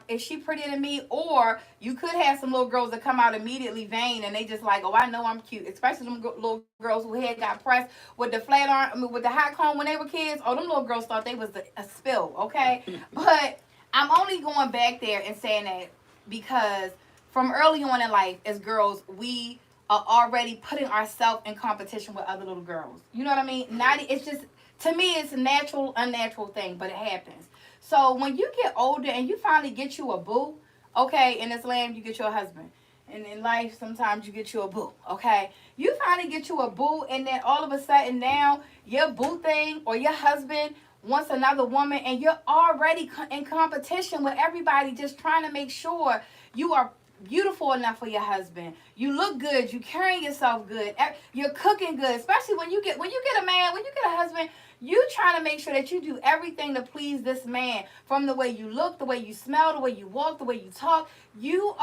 Is she prettier than me? Or you could have some little girls that come out immediately vain and they just like, oh, I know I'm cute. Especially them little girls who had got pressed with the flat arm, with the hot comb when they were kids. Oh, them little girls thought they was a spill, okay? But I'm only going back there and saying that because from early on in life, as girls, we are already putting ourselves in competition with other little girls. You know what I mean? It's just, to me, it's a natural, unnatural thing, but it happens. So when you get older and you finally get you a boo, okay, in this land, you get you a husband. And in life, sometimes you get you a boo, okay? You finally get you a boo, and then all of a sudden now, your boo thing or your husband wants another woman, and you're already in competition with everybody just trying to make sure you are beautiful enough for your husband. You look good. You carrying yourself good. You're cooking good. Especially when you get a man, when you get a husband, you trying to make sure that you do everything to please this man. From the way you look, the way you smell, the way you walk, the way you talk. Your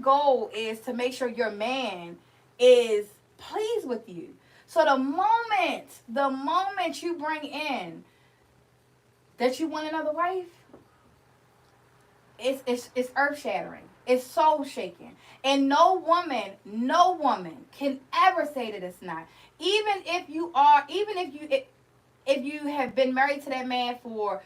goal is to make sure your man is pleased with you. So the moment you bring in that you want another wife, it's earth shattering. It's soul shaking. And no woman can ever say that it's not. Even if you have been married to that man for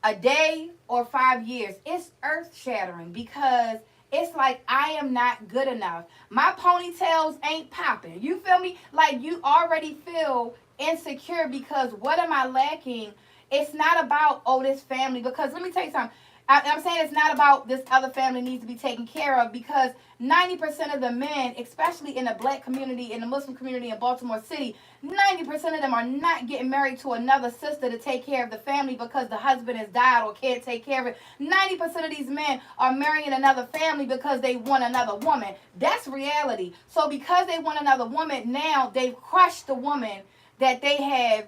a day or 5 years, it's earth shattering because it's like, I am not good enough. My ponytails ain't popping. You feel me? Like, you already feel insecure because what am I lacking? It's not about, oh, this family, because let me tell you something. I'm saying it's not about this other family needs to be taken care of because 90% of the men, especially in the black community, in the Muslim community in Baltimore City, 90% of them are not getting married to another sister to take care of the family because the husband has died or can't take care of it. 90% of these men are marrying another family because they want another woman. That's reality. So because they want another woman, now they've crushed the woman that they have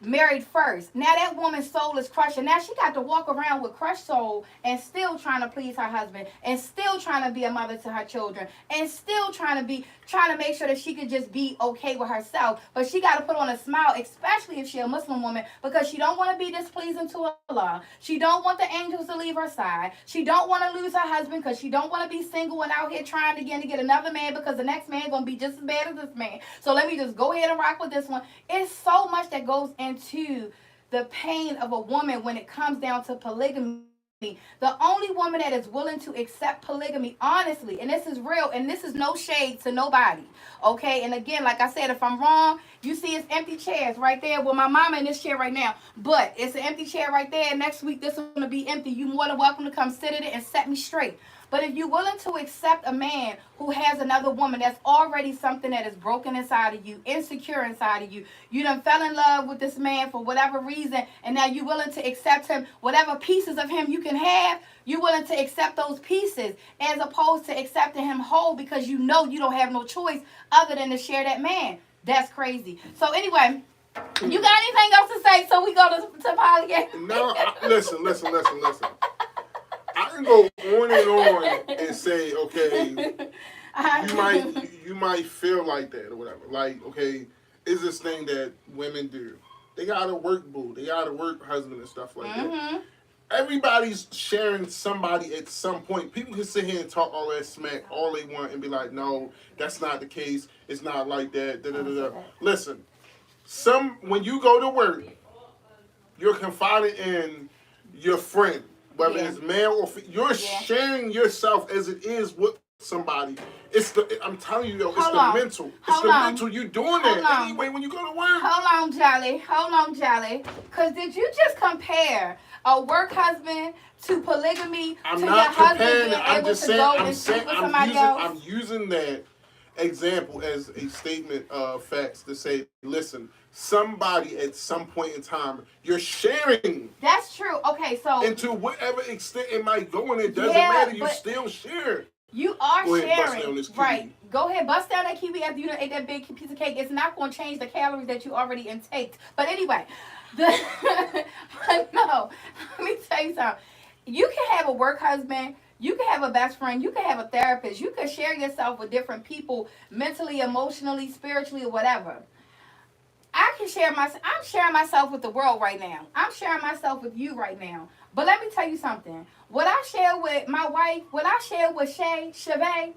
married first. Now that woman's soul is crushed, and now she got to walk around with crushed soul and still trying to please her husband and still trying to be a mother to her children and still trying to make sure that she could just be okay with herself. But she got to put on a smile, especially if she's a Muslim woman, because she don't want to be displeasing to Allah. She don't want the angels to leave her side. She don't want to lose her husband because she don't want to be single and out here trying again to get another man because the next man going to be just as bad as this man. So let me just go ahead and rock with this one. It's so much that goes into the pain of a woman when it comes down to polygamy. The only woman that is willing to accept polygamy, honestly, and this is real, and this is no shade to nobody, okay? And again, like I said, if I'm wrong, you see it's empty chairs right there. Well, my mama in this chair right now, but it's an empty chair right there. Next week, this one's gonna be empty. You more than welcome to come sit in it and set me straight. But if you're willing to accept a man who has another woman, that's already something that is broken inside of you, insecure inside of you. You done fell in love with this man for whatever reason, and now you're willing to accept him, whatever pieces of him you can have, you're willing to accept those pieces as opposed to accepting him whole because you know you don't have no choice other than to share that man. That's crazy. So anyway, you got anything else to say so we go to polygamy? No, listen. I can go on and on and say, okay, you might feel like that or whatever. Like, okay, is this thing that women do? They gotta work, boo. They gotta work, husband and stuff like that. Everybody's sharing somebody at some point. People can sit here and talk all that smack all they want and be like, no, that's not the case. It's not like that. Da, da, da, da. Listen, when you go to work, you're confiding in your friend. Whether it's male or female, you're sharing yourself as it is with somebody. I'm telling you, though, it's the mental. It's the mental. You're doing that anyway when you go to work. Hold on, Jolly. Because did you just compare a work husband to polygamy to your husband being able to go and sleep with somebody else? I'm using that example as a statement of facts to say, listen, somebody at some point in time, you're sharing. That's true. Okay, so. And to whatever extent it might go, and it doesn't matter, you still share. You are sharing. Right. Go ahead, bust down that kiwi after you done ate that big piece of cake. It's not going to change the calories that you already intaked. But anyway, but no, let me tell you something. You can have a work husband. You can have a best friend. You can have a therapist. You can share yourself with different people mentally, emotionally, spiritually, or whatever. I'm sharing myself with the world right now. I'm sharing myself with you right now. But let me tell you something. What I share with my wife, what I share with Chevy,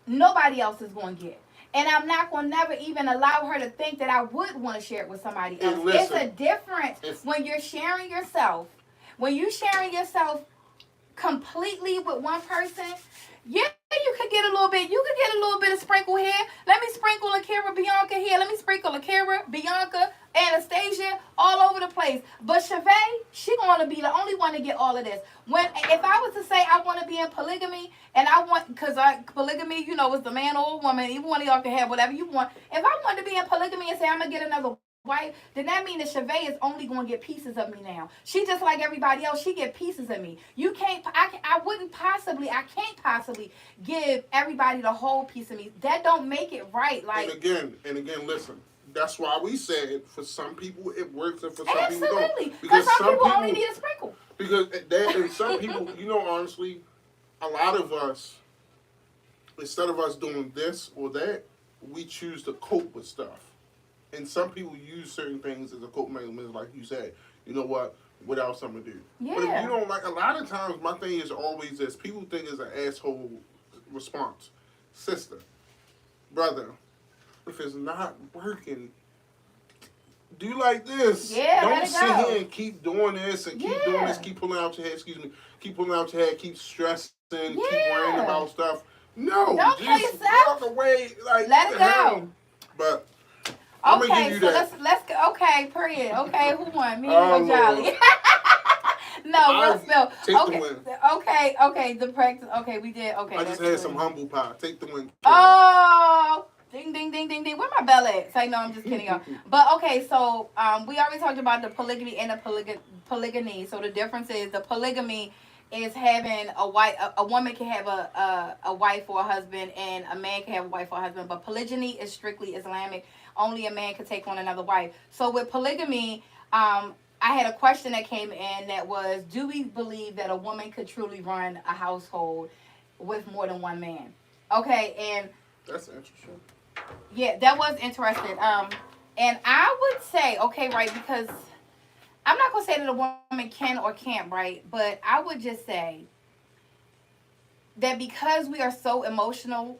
nobody else is going to get. And I'm not going to never even allow her to think that I would want to share it with somebody else. It's a difference when you're sharing yourself. When you're sharing yourself completely with one person, yeah, you could get a little bit. You could get a little bit of sprinkle here. Let me sprinkle Aikira, Beyonka here. Let me sprinkle Aikira, Beyonka, Anastasia, all over the place. But Chevy, she gonna be the only one to get all of this. If I was to say I want to be in polygamy, and I want, because polygamy, you know, is the man or a woman. Even one of y'all can have whatever you want. If I wanted to be in polygamy and say I'm gonna get another wife, then that means that Chevy is only going to get pieces of me now. She just like everybody else. She get pieces of me. I can't possibly give everybody the whole piece of me. That don't make it right. Like, and again, listen. That's why we said for some people it works and for some people don't. Absolutely. Because some people only need a sprinkle. Because and some people, you know, honestly, a lot of us, instead of us doing this or that, we choose to cope with stuff. And some people use certain things as a coping mechanism, like you said. You know what? What else I'm gonna do? Yeah. But if you don't like, a lot of times my thing is always this: people think it's an asshole response. Sister, brother, if it's not working, do like this. Yeah, don't sit here and keep doing this and keep doing this. Keep pulling out your head. Keep pulling out your head. Keep stressing. Keep worrying about stuff. No, don't kill just yourself. walk away. Like, let it go. But. Okay, so let's go. Okay, period. Okay, who won? Me or Jolly? No, real spill. Okay, the practice. Okay, we did. Okay, I just had some humble pie. Take the win. Oh, ding, ding, ding, ding, ding. Where my bell at? Say no, I'm just kidding, y'all. But okay, so we already talked about the polygamy and the polygamy. So the difference is the polygamy is having a woman can have a wife or a husband, and a man can have a wife or a husband. But polygyny is strictly Islamic. Only a man could take on another wife. So with polygamy, I had a question that came in that was, do we believe that a woman could truly run a household with more than one man? Okay, and that's interesting. Yeah, that was interesting. And I would say, okay, right, because I'm not going to say that a woman can or can't, right? But I would just say that because we are so emotional,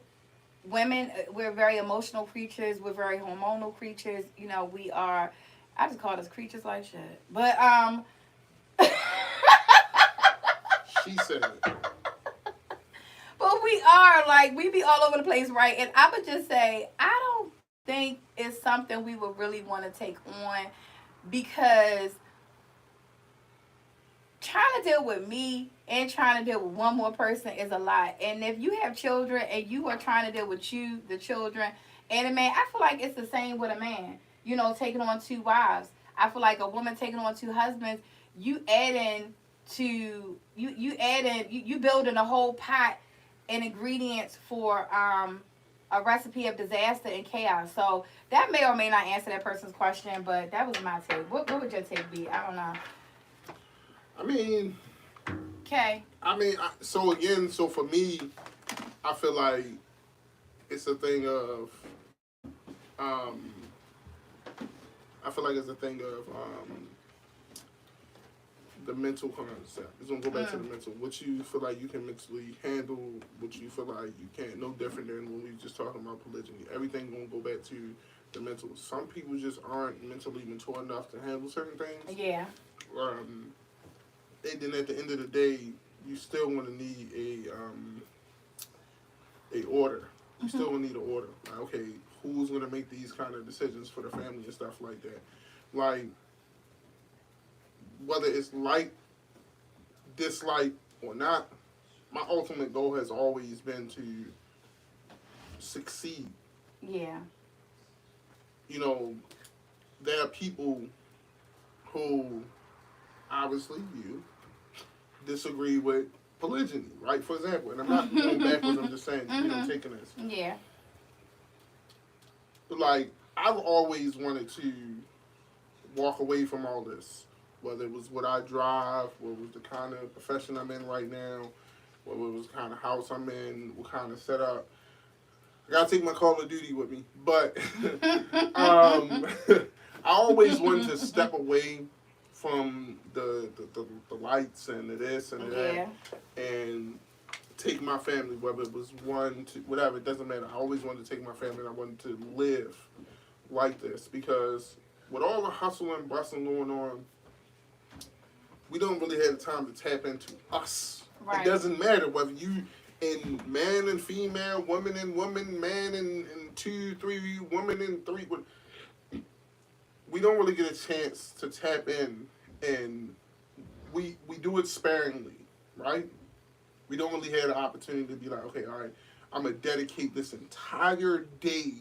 women, we're very emotional creatures. We're very hormonal creatures. You know, we are I just call us creatures like shit. But She said it. but we are like we be all over the place, right? And I would just say I don't think it's something we would really want to take on because trying to deal with me and trying to deal with one more person is a lot. And if you have children and you are trying to deal with you, the children, and a man, I feel like it's the same with a man. You know, taking on two wives. I feel like a woman taking on two husbands, you add in you building a whole pot and ingredients for a recipe of disaster and chaos. So that may or may not answer that person's question, but that was my take. What would your take be? I don't know. I mean, Okay. so again, so for me, I feel like it's a thing of, um, I feel like it's a thing of the mental concept. It's gonna go back to the mental. What you feel like you can mentally handle, what you feel like you can't. No different than when we were just talking about polygyny. Everything gonna go back to the mental. Some people just aren't mentally mature enough to handle certain things. Yeah. Um, and then at the end of the day, you still want to need a order. You still want to need an order. Like, okay, who's going to make these kind of decisions for the family and stuff like that? Like, whether it's like, dislike, or not, my ultimate goal has always been to succeed. Yeah. You know, there are people who, obviously you, disagree with polygyny, right? For example, and I'm not going backwards, I'm just saying, taking this. Yeah. But like, I've always wanted to walk away from all this, whether it was what I drive, what was the kind of profession I'm in right now, whether it was the kind of house I'm in, what kind of setup. I gotta take my Call of Duty with me, but I always wanted to step away from the lights and the this and the that, and take my family, whether it was one, two, whatever, it doesn't matter. I always wanted to take my family and I wanted to live like this because with all the hustle and bustle going on, we don't really have the time to tap into us. Right. It doesn't matter whether you in man and female, woman and woman, man and two, three, woman and three. We don't really get a chance to tap in, and we do it sparingly, right? We don't really have the opportunity to be like, okay, all right, I'm going to dedicate this entire day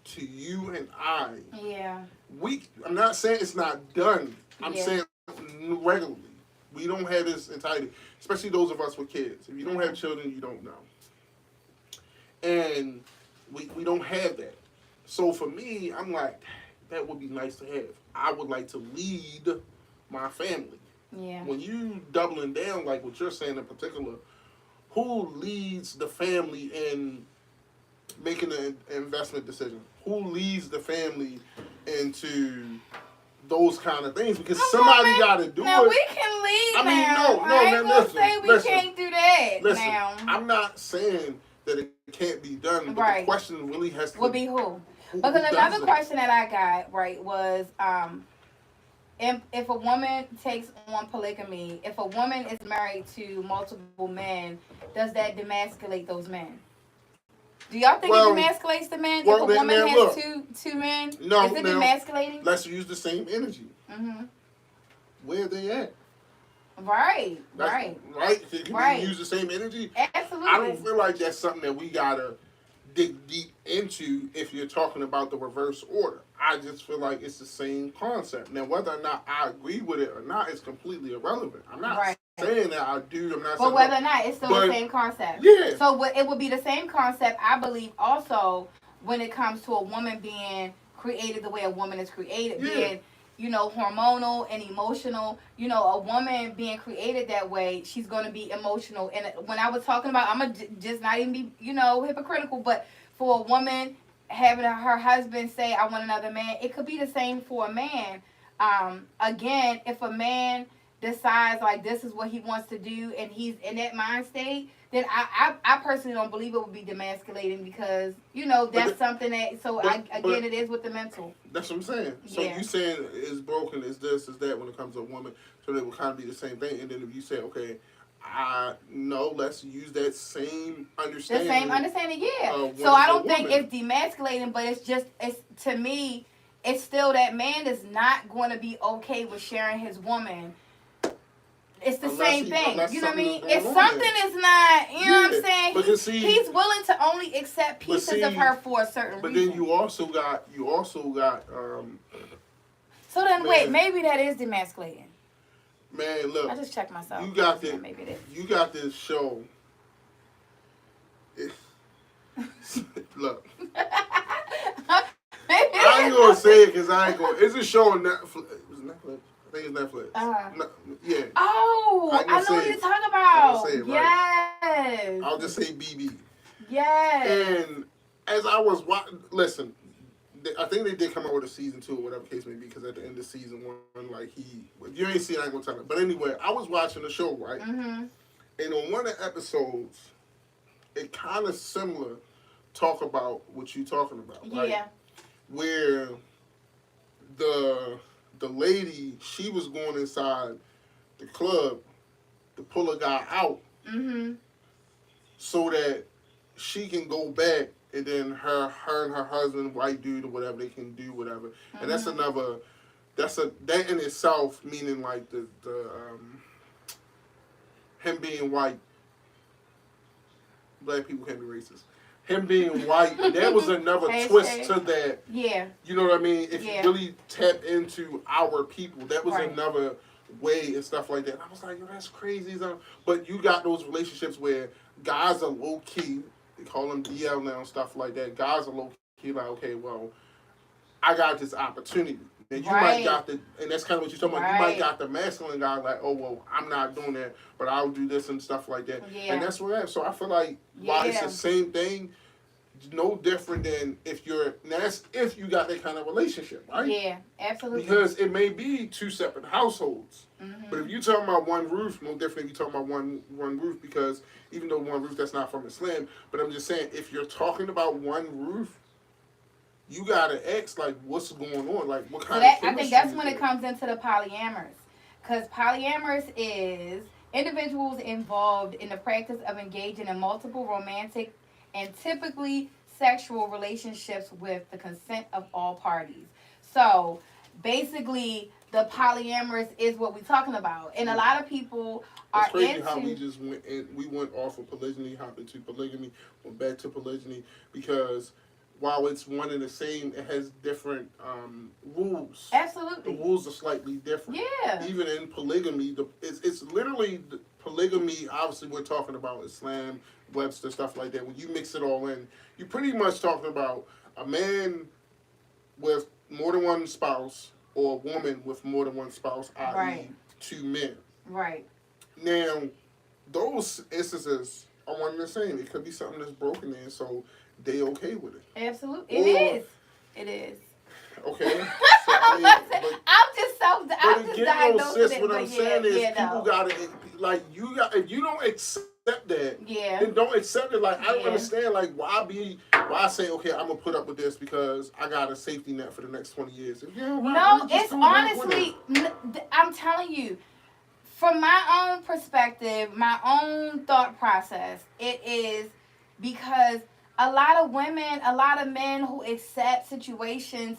to you and I. Yeah. I'm not saying it's not done. I'm saying regularly. We don't have this entire, especially those of us with kids. If you don't have children, you don't know. And we don't have that. So for me, I'm like, that would be nice to have. I would like to lead my family. Yeah. When you doubling down, like what you're saying in particular, who leads the family in making an investment decision? Who leads the family into those kind of things? Because somebody got to do it. Now we can lead. I ain't gonna say we can't do that. Listen, now I'm not saying that it can't be done, but the question really has to be who. Because another question that I got was if a woman takes on polygamy, if a woman is married to multiple men, does that demasculate those men? Do y'all think it demasculates the men if a woman has two men? No, is it demasculating? Let's use the same energy. Mm-hmm. Where are they at? Right. Can we use the same energy? Absolutely. I don't feel like that's something that we gotta dig deep into if you're talking about the reverse order. I just feel like it's the same concept. Now, whether or not I agree with it or not is completely irrelevant. I'm not saying that I do. I'm not saying. But whether or not it's still the same concept. Yeah. So it would be the same concept, I believe, also when it comes to a woman being created the way a woman is created, being, hormonal and emotional. A woman being created that way, she's going to be emotional. And when I was talking about, I'm going to just not even be, hypocritical, but for a woman having her husband say, I want another man, it could be the same for a man. Again, if a man decides like this is what he wants to do and he's in that mind state, then I personally don't believe it would be demasculating because that's something that again it is with the mental. That's what I'm saying. So you saying is broken, is this, is that when it comes to a woman, so they will kind of be the same thing. And then if you say, okay, I know, let's use that same understanding. The same understanding, yeah. So I don't think it's demasculating, but it's to me, it's still that man is not going to be okay with sharing his woman. It's the same thing. You know what I mean? If something is not, you know what I'm saying? Because he's willing to only accept pieces of her for a certain reason. But then you also got. So then, wait, maybe that is demasculating. Man, look. I just checked myself. You got this. Maybe it is. You got this show. Look. I ain't gonna say it because I ain't gonna. It's a show on Netflix. Is it Netflix? I think it's Netflix. No, yeah. Oh, I know what you're talking about. Say it, yes. Right? I'll just say BB. Yes. And as I was watching, listen, I think they did come out with a season 2 or whatever case may be, because at the end of season 1, like if you ain't seen it, I ain't gonna tell it. But anyway, I was watching the show, right? Mm-hmm. And on one of the episodes, it kind of similar talk about what you talking about, right? Yeah. Where the lady, she was going inside the club to pull a guy out, mm-hmm. so that she can go back, and then her and her husband, white dude or whatever, they can do whatever. Mm-hmm. And that's another. That in itself, meaning like the him being white. Black people can't be racist. Him being white, that was another twist to that. Yeah. You know what I mean? If you really tap into our people, that was another way and stuff like that. And I was like, yo, that's crazy. But you got those relationships where guys are low key. They call them DL now and stuff like that. Guys are low key, like, okay, well, I got this opportunity. And you might got and that's kind of what you're talking about. You might got the masculine guy like, oh, well, I'm not doing that, but I'll do this and stuff like that. Yeah. And that's where that. So I feel like while it's the same thing, no different than if you got that kind of relationship, right? Yeah, absolutely. Because it may be 2 separate households. Mm-hmm. But if you're talking about one roof, no different if you're talking about one roof, because even though one roof, that's not from Islam, but I'm just saying, if you're talking about one roof, you gotta ask, like, what's going on? Like, what kind of chemistry? I think that's when it comes into the polyamorous. Because polyamorous is individuals involved in the practice of engaging in multiple romantic and typically sexual relationships with the consent of all parties. So, basically, the polyamorous is what we're talking about. And a lot of people are into... It's crazy how we just went off of polygyny, hopped into polygamy, went back to polygyny, because... while it's one and the same, it has different rules. Absolutely. The rules are slightly different. Yeah. Even in polygamy, it's literally polygamy. Obviously, we're talking about Islam, Webster, stuff like that. When you mix it all in, you're pretty much talking about a man with more than one spouse or a woman with more than one spouse, i.e. 2 men. Right. Now, those instances are one and the same. It could be something that's broken there, so... they okay with it. Absolutely. It is. Okay. So, I'm just diagnosed with it. What I'm saying is people gotta, like, if you don't accept that, then don't accept it. Like, I don't understand, like, why say, okay, I'm gonna put up with this because I got a safety net for the next 20 years. No, it's honestly, I'm telling you, from my own perspective, my own thought process, it is because a lot of women, a lot of men who accept situationships,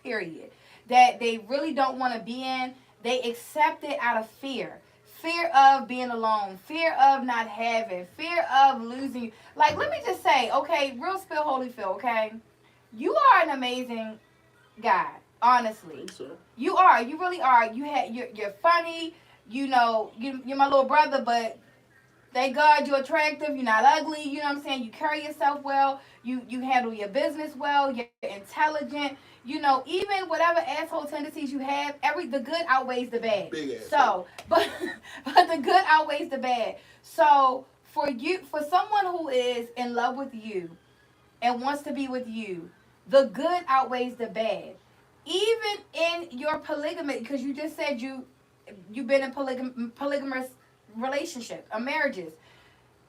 period, that they really don't want to be in, they accept it out of fear. Fear of being alone, fear of not having, fear of losing. Like, let me just say, okay, real spill, holy Phil, okay? You are an amazing guy, honestly. So. You are. You really are. You're funny. You know, you're my little brother, but... thank God you're attractive, you're not ugly, you know what I'm saying? You carry yourself well, you handle your business well, you're intelligent, you know, even whatever asshole tendencies you have, the good outweighs the bad. Big ass. So, but the good outweighs the bad. So, for someone who is in love with you and wants to be with you, the good outweighs the bad. even in your polygamy, because you just said you've been in polygamous relationships or marriages.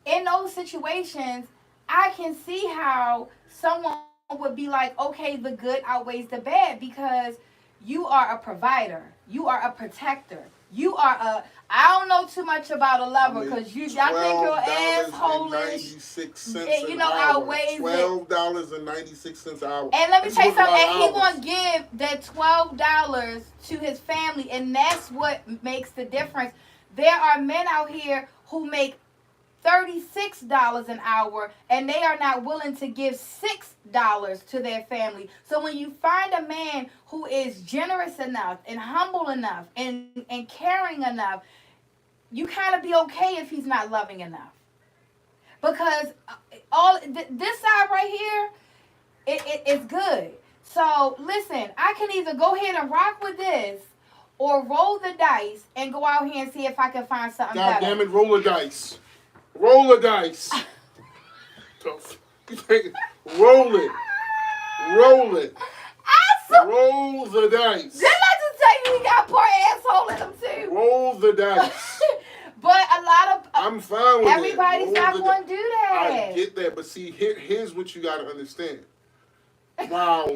In those situations, I can see how someone would be like, okay, the good outweighs the bad because you are a provider, you are a protector, you are a. I don't know too much about a I lover mean, because I think you're $12.96 assholeish. an You know, hour. outweighs it. $12.96 an hour. And let me That's tell you worth a something. lot And he of gonna hours. give that $12 to his family, and that's what makes the difference. There are men out here who make $36 an hour, and they are not willing to give $6 to their family. So when you find a man who is generous enough and humble enough and caring enough, you kind of be okay if he's not loving enough. Because this side right here, it's good. So listen, I can either go ahead and rock with this or roll the dice and go out here and see if I can find something God better. damn it, roll the dice. Roll the dice. Roll it. Roll it. Roll the dice. Didn't I just tell you he got poor asshole in him too? Roll the dice. But a lot of I'm fine with everybody's it. not going to do that. I get that, but see, here's what you got to understand. Wow,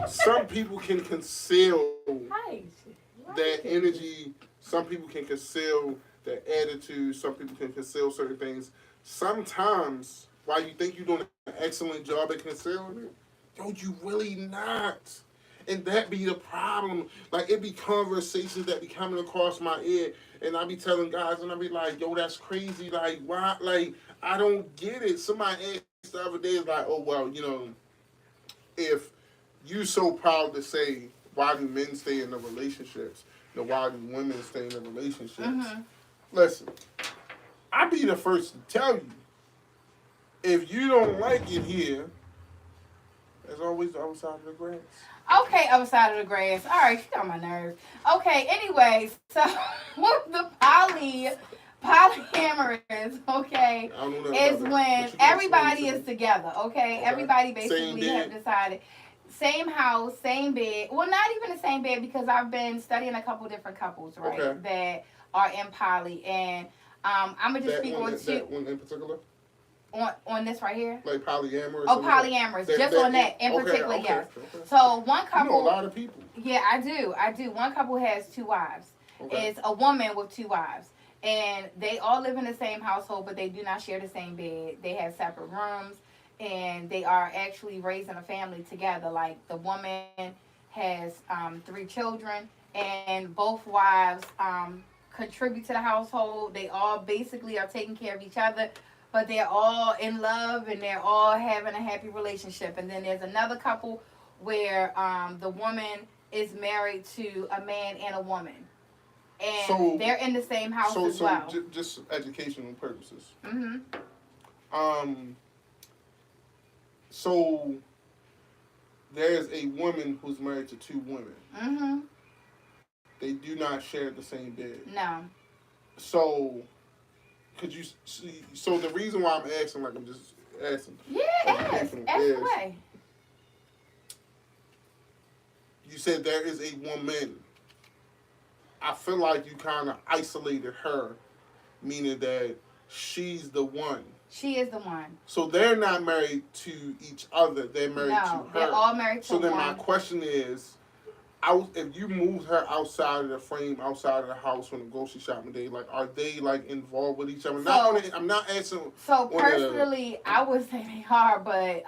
some people can conceal that energy. Some people can conceal that attitude. Some people can conceal certain things. Sometimes, while you think you're doing an excellent job at concealing it, yo, you really not. And that be the problem. Like, it be conversations that be coming across my ear, and I be telling guys, and I be like, yo, that's crazy. Like, why? Like, I don't get it. Somebody asked the other day, like, oh, well, if you so proud to say, why do men stay in the relationships? Why do women stay in the relationships? Mm-hmm. Listen, I'll be the first to tell you, if you don't like it here, there's always the other side of the grass. Okay, other side of the grass. All right, she on my nerves. Okay, anyway, so the polyamorous, okay, is when everybody is together, okay? Everybody basically have decided same house, same bed. Well, not even the same bed because I've been studying a couple different couples, right, that are in poly, and I'm gonna just speak on two. That one in particular. On this right here? Like polyamorous? Oh, polyamorous. Just on that in particular, yes. Okay. So one couple. You know a lot of people. Yeah, I do. One couple has 2 wives. Okay. It's a woman with 2 wives. And they all live in the same household, but they do not share the same bed. They have separate rooms, and they are actually raising a family together. Like, the woman has 3 children, and both wives contribute to the household. They all basically are taking care of each other, but they're all in love and they're all having a happy relationship. And then there's another couple where the woman is married to a man and a woman, and they're in the same house as well. So just educational purposes. Mm-hmm. So there's a woman who's married to 2 women. Mm-hmm. They do not share the same bed. No. So could you see? So the reason why I'm asking, like I'm just asking. Yeah, ask away. You said there is a woman. I feel like you kind of isolated her, meaning that she's the one. She is the one. So they're not married to each other. They're married to her. They're all married to one. So then my question is, if you moved her outside of the frame, outside of the house on a grocery shopping day, like, are they like involved with each other? I'm not asking. So personally, I would say they are, but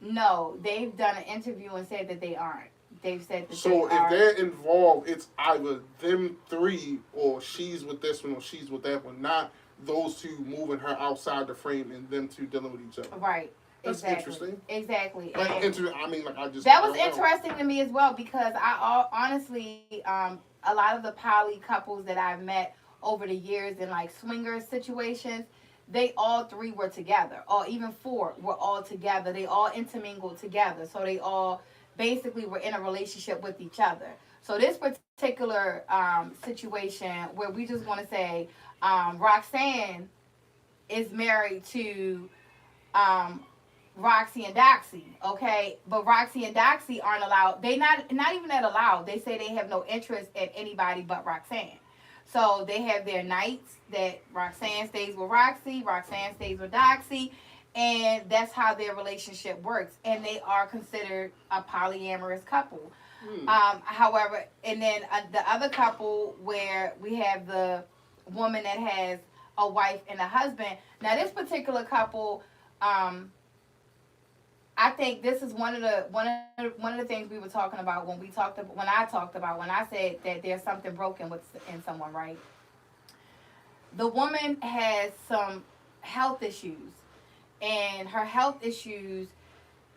no, they've done an interview and said that they aren't. They've said that. So if they're involved, it's either them 3 or she's with this one or she's with that one, not those 2 moving her outside the frame and them 2 dealing with each other. Right. That's interesting. Exactly. Like, I mean, like, I just. That was interesting to me as well because I honestly, a lot of the poly couples that I've met over the years in like swinger situations, they all 3 were together, or even 4 were all together. They all intermingled together, so they all basically were in a relationship with each other. So this particular situation where we just want to say Roxanne is married to Roxy and Doxy, okay? But Roxy and Doxy aren't allowed. They not even that allowed. They say they have no interest in anybody but Roxanne. So they have their nights that Roxanne stays with Roxy, Roxanne stays with Doxy, and that's how their relationship works. And they are considered a polyamorous couple. Hmm. However, and then the other couple where we have the woman that has a wife and a husband. Now, this particular couple, I think this is one of the things we were talking about when I said that there's something broken with in someone, right? The woman has some health issues, and her health issues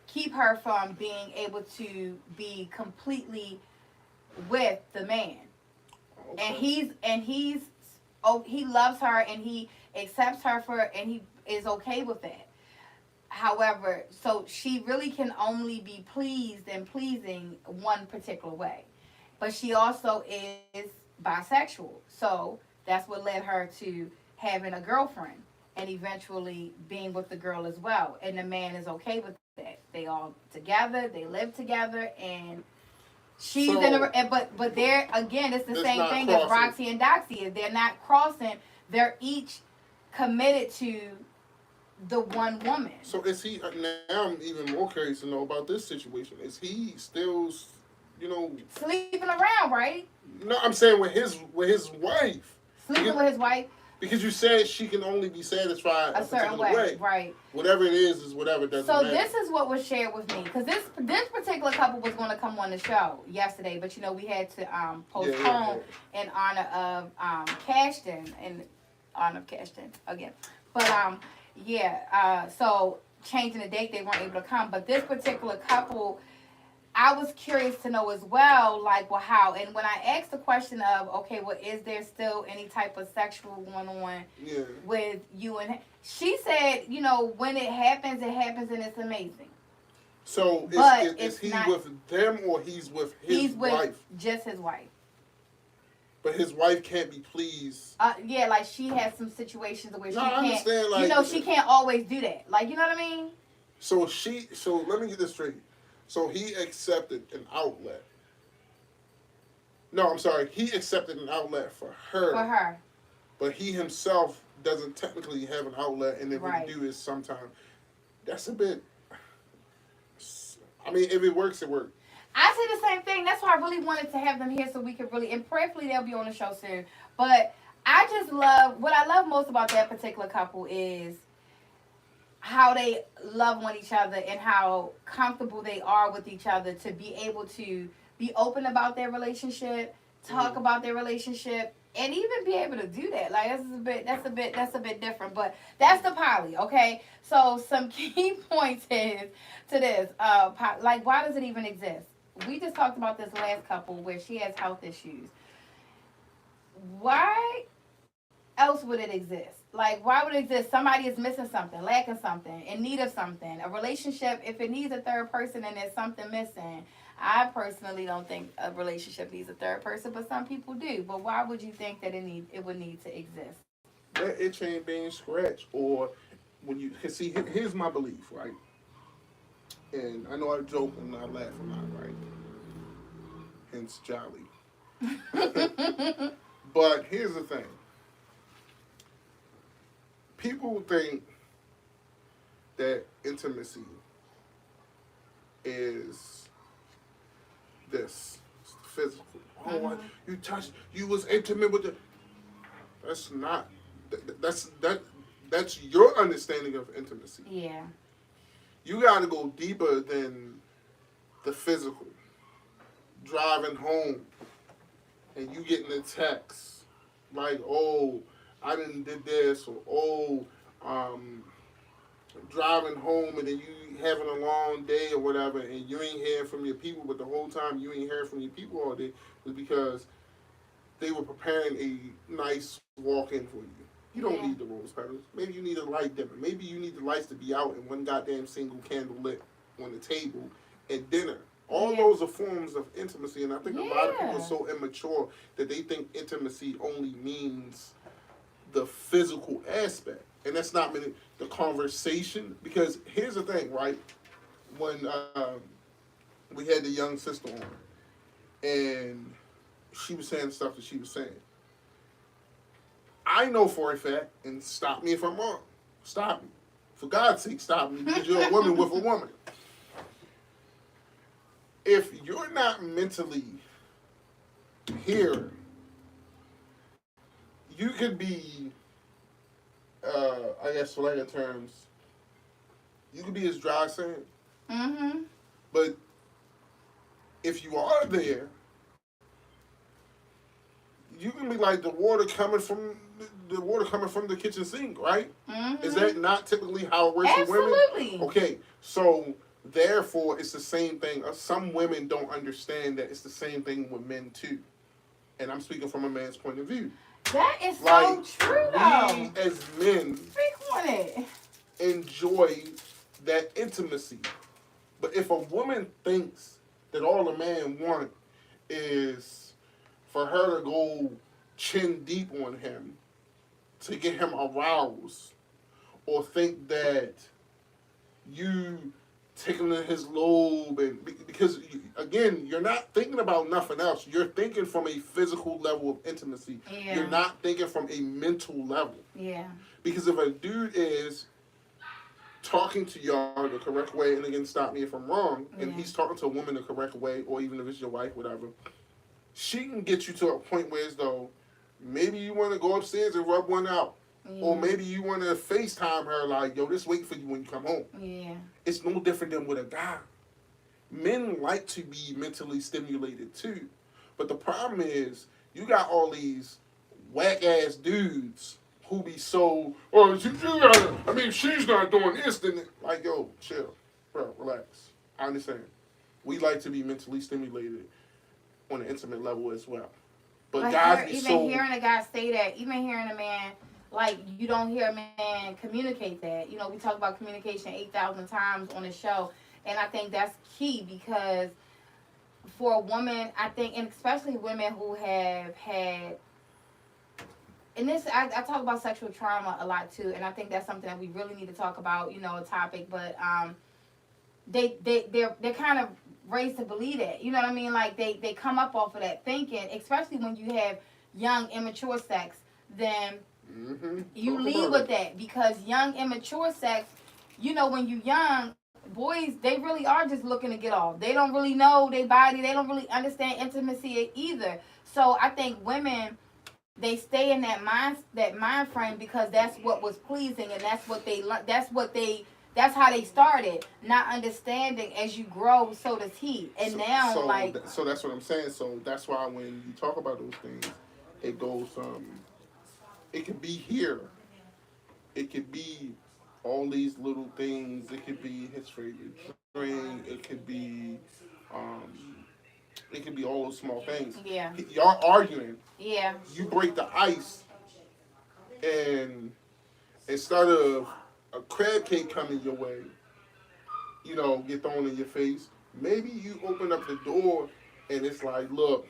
keep her from being able to be completely with the man. Okay. And he's oh, he loves her and he accepts her for and he is okay with that. However, so she really can only be pleased and pleasing one particular way. But she also is bisexual. So that's what led her to having a girlfriend and eventually being with the girl as well. And the man is okay with that. They all together, they live together, and she's So in a but they're again it's the it's same not thing as crossing. Roxy and Doxy is. They're not crossing. They're each committed to the one woman. So is he now? I'm even more curious to know about this situation. Is he still, you know? Sleeping around, right? No, I'm saying with his wife. Sleeping Because, with his wife because you said she can only be satisfied a a certain particular way. right? Whatever it is whatever. Doesn't So matter. this is what was shared with me because this particular couple was going to come on the show yesterday, but we had to postpone in honor of Cashton again. But so changing the date, they weren't able to come. But this particular couple, I was curious to know as well, like, well, how? And when I asked the question of, okay, well, is there still any type of sexual going on with you and him? She said, when it happens and it's amazing. So is he not, with them or he's with his wife? Just his wife. But his wife can't be pleased. Yeah, like she has some situations where she can't. I understand, like, she can't always do that. Like, you know what I mean? So let me get this straight. So he accepted an outlet. No, I'm sorry. He accepted an outlet for her. For her. But he himself doesn't technically have an outlet, and if right. he do is sometime. That's a bit. I mean, if it works, it works. I say the same thing. That's why I really wanted to have them here so we could really, and prayerfully they'll be on the show soon. But I just what I love most about that particular couple is how they love one each other and how comfortable they are with each other to be able to be open about their relationship, talk about their relationship, and even be able to do that. Like that's a bit different, but that's the poly, okay? So some key points is to this, like why does it even exist? We just talked about this last couple where she has health issues. Why else would it exist? Like, why would it exist? Somebody is missing something, lacking something, in need of something. A relationship, if it needs a third person and there's something missing, I personally don't think a relationship needs a third person, but some people do. But why would you think that it would need to exist? That itch ain't being scratched, or when you see. Here's my belief, right? And I know I joke and I laugh a lot, right? Hence jolly. But here's the thing. People think that intimacy is this. It's physical. Oh, you touched, you was intimate with the. That's not. That's your understanding of intimacy. Yeah. You got to go deeper than the physical. Driving home and you getting a text like, oh, I didn't did this, or driving home and then you having a long day or whatever, and you ain't hearing from your people, but the whole time you ain't hearing from your people all day was because they were preparing a nice walk-in for you. You don't need the rose petals. Maybe you need a light dimmer. Maybe you need the lights to be out and one goddamn single candle lit on the table at dinner. All those are forms of intimacy, and I think a lot of people are so immature that they think intimacy only means the physical aspect. and that's not meant the conversation. Because here's the thing, right? When we had the young sister on, and she was saying stuff that she was saying, I know for a fact, and stop me if I'm wrong. Stop me. For God's sake, stop me, because you're a woman with a woman. If you're not mentally here, you could be, I guess, for later terms, you could be as dry as sand. Mm-hmm. But if you are there, you can be like the water coming from the kitchen sink, right? Mm-hmm. Is that not typically how it works for women? Absolutely. Okay, so therefore it's the same thing. Some women don't understand that it's the same thing with men too. And I'm speaking from a man's point of view. That is Like, so true, though. we as men Speak on it. enjoy that intimacy. But if a woman thinks that all a man wants is for her to go chin deep on him to get him aroused, or think that you tickling his lobe, and because again, you're not thinking about nothing else. You're thinking from a physical level of intimacy. Yeah. You're not thinking from a mental level. Yeah. Because if a dude is talking to y'all the correct way, and again, stop me if I'm wrong, and he's talking to a woman the correct way, or even if it's your wife, whatever, she can get you to a point where as though maybe you want to go upstairs and rub one out. Yeah. Or maybe you want to FaceTime her like, yo, this wait for you when you come home. Yeah. It's no different than with a guy. Men like to be mentally stimulated too. But the problem is, you got all these whack-ass dudes who be so, oh, she's not doing this, then, like, yo, chill. Bro, relax. I understand. We like to be mentally stimulated on an intimate level as well. But guys be so... hearing a guy say that, even hearing a man, like, you don't hear a man communicate that. You know, we talk about communication 8,000 times on the show, and I think that's key, because for a woman, I think, and especially women who have had, and this, I talk about sexual trauma a lot too, and I think that's something that we really need to talk about, you know, a topic, but they're kind of raised to believe that, you know what I mean? Like, they come up off of that thinking, especially when you have young, immature sex, then you lead with that, because young, immature sex, you know, when you're young, boys, they really are just looking to get off. They don't really know their body. They don't really understand intimacy either. So I think women, they stay in that mind frame because that's what was pleasing, and that's what they learned. That's how they started, not understanding as you grow, so does he. And so that's what I'm saying. So that's why when you talk about those things, it goes it could be here. It could be all these little things. It could be his favorite drink. It could be all those small things. Yeah. Y'all arguing. Yeah. You break the ice, and instead of a crab cake coming your way, you know, get thrown in your face, maybe you open up the door and it's like, look,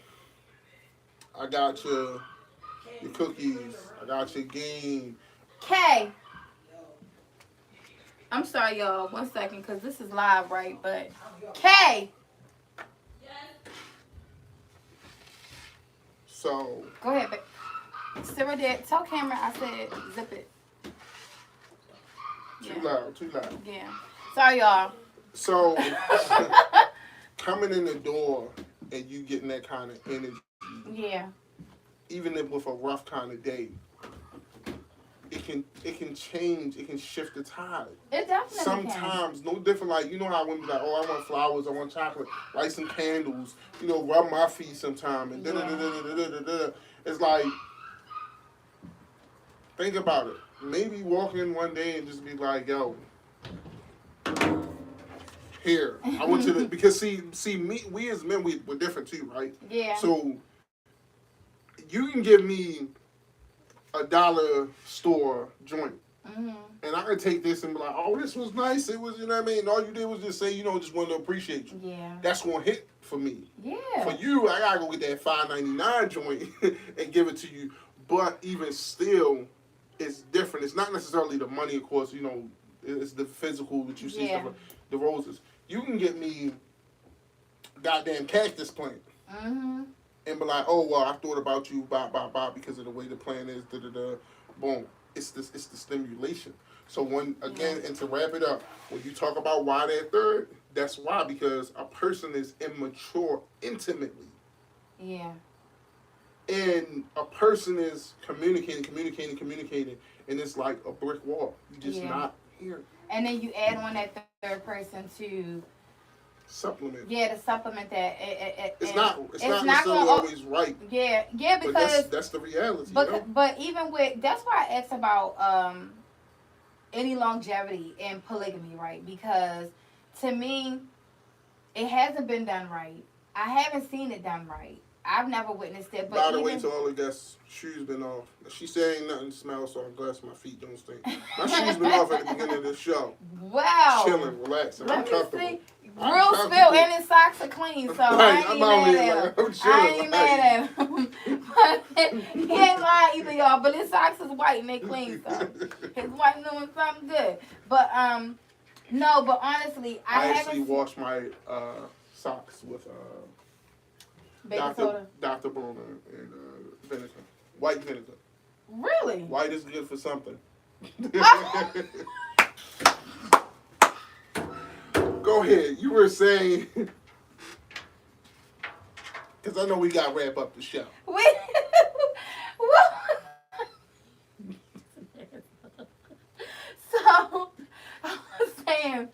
I got your cookies, I got your game. Kay. I'm sorry, y'all. 1 second, because this is live, right? But, Kay. So. Go ahead, babe. Sit right there. Tell Cameron I said zip it. Too loud. Yeah. Sorry, y'all. So, coming in the door and you getting that kind of energy. Yeah. Even if with a rough kind of day, it can change, it can shift the tide. It definitely Sometimes, no different, like, you know how women be like, oh, I want flowers, I want chocolate, light some candles, you know, rub my feet sometime, and da-da-da-da-da-da-da-da. It's like, think about it. Maybe walk in one day and just be like, yo, here, I want you to, because see, me, we as men, we're different too, right? Yeah. So, you can give me a dollar store joint. Mm-hmm. And I can take this and be like, oh, this was nice. It was, you know what I mean? And all you did was just say, you know, just wanted to appreciate you. Yeah. That's going to hit for me. Yeah. For you, I got to go get that $5.99 joint and give it to you. But even still, it's different. It's not necessarily the money, of course. You know, it's the physical that you see Yeah. stuff like the roses. You can get me goddamn cactus plant Mm-hmm. and be like, oh well, I thought about you, because of the way the plan is, da da da, boom. It's the stimulation. So when again, Yeah. and to wrap it up, when you talk about why that third, that's why, because a person is immature intimately, Yeah. and a person is communicating, and it's like a brick wall. You just Yeah. not hearing. And then you add on that third person to Supplement. to supplement that. It's not not necessarily going. always right, Yeah, but because that's the reality. You but know? but even with that's why I asked about any longevity in polygamy, right? Because to me, it hasn't been done right. I haven't seen it done right. I've never witnessed it, but By the way, even to all the guests, shoes been off. She said ain't nothing smells, so I'm glad my feet don't stink. My shoes been off at the beginning of the show. wow, Chilling, relaxing. I'm let me comfortable. see. I'm Real comfortable. spill and his socks are clean, so I I'm ain't out mad here at him. like I'm chilling. I ain't mad at him. But he ain't lying either, y'all. But his socks is white and they clean, so his white doing something good. But no, but honestly, I actually haven't washed my socks with baking soda. Dr. Bruner and vinegar. White vinegar. Really? White is good for something. Go ahead. You were saying, because I know we got to wrap up the show. So I was saying,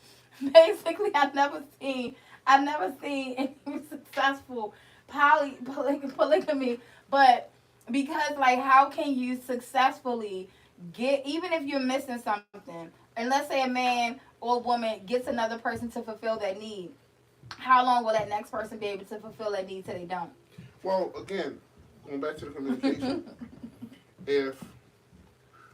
basically, I've never seen any successful polygamy, but because like, how can you successfully get, even if you're missing something, and let's say a man or a woman gets another person to fulfill that need, how long will that next person be able to fulfill that need till they don't? Well, again, going back to the communication, if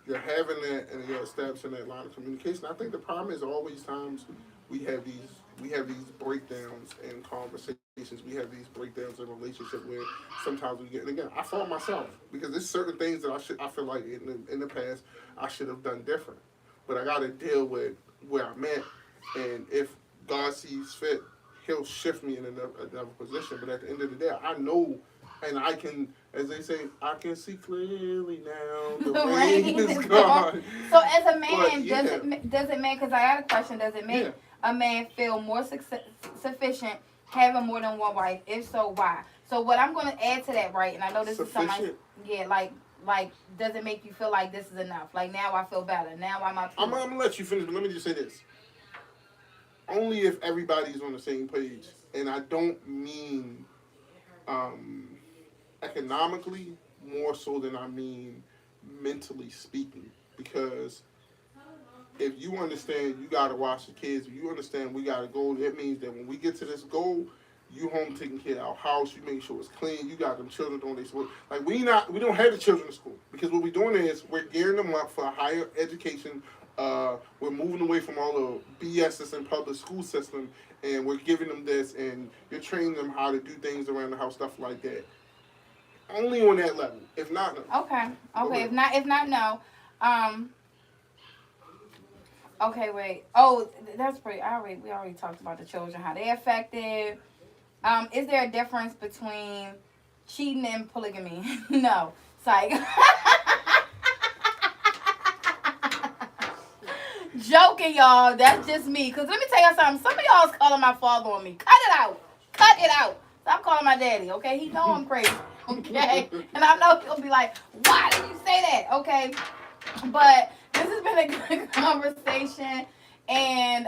you're having that and you're establishing that line of communication, I think the problem is always times we have these breakdowns in conversations. We have these breakdowns in relationship where sometimes we get. And again, I fault myself because there's certain things that I feel like in the past I should have done different, but I got to deal with where I'm at, and if God sees fit, He'll shift me in another position. But at the end of the day, I know, and I can, as they say, I can see clearly now. The rain is gone. So as a man, But, yeah. does it make? Because I got a question. Does it make a man feel more sufficient having more than one wife? If so, why? So what I'm going to add to that, right? And I know this is something. Yeah, like does it make you feel like this is enough? Like now I feel better. Now I'm up. I'm gonna let you finish, but let me just say this. Only if everybody's on the same page, and I don't mean economically more so than I mean mentally speaking, because if you understand you gotta watch the kids, if you understand we gotta go, that means that when we get to this goal, you home taking care of our house, you make sure it's clean, you got them children doing their school. Like we don't have the children in school, because what we're doing is we're gearing them up for a higher education. We're moving away from all the BS that's in public school system, and we're giving them this, and you're training them how to do things around the house, stuff like that. Only on that level. If not, no. Okay. If not, no. Okay, wait. Oh, that's pretty. We already talked about the children, how they affected. Is there a difference between cheating and polygamy? No. Psych. Joking, y'all. That's just me. Because let me tell you something. Some of y'all is calling my father on me. Cut it out. Cut it out. Stop calling my daddy, okay? He know I'm crazy, okay? And I know he'll be like, why did you say that? Okay? But this has been a good conversation. And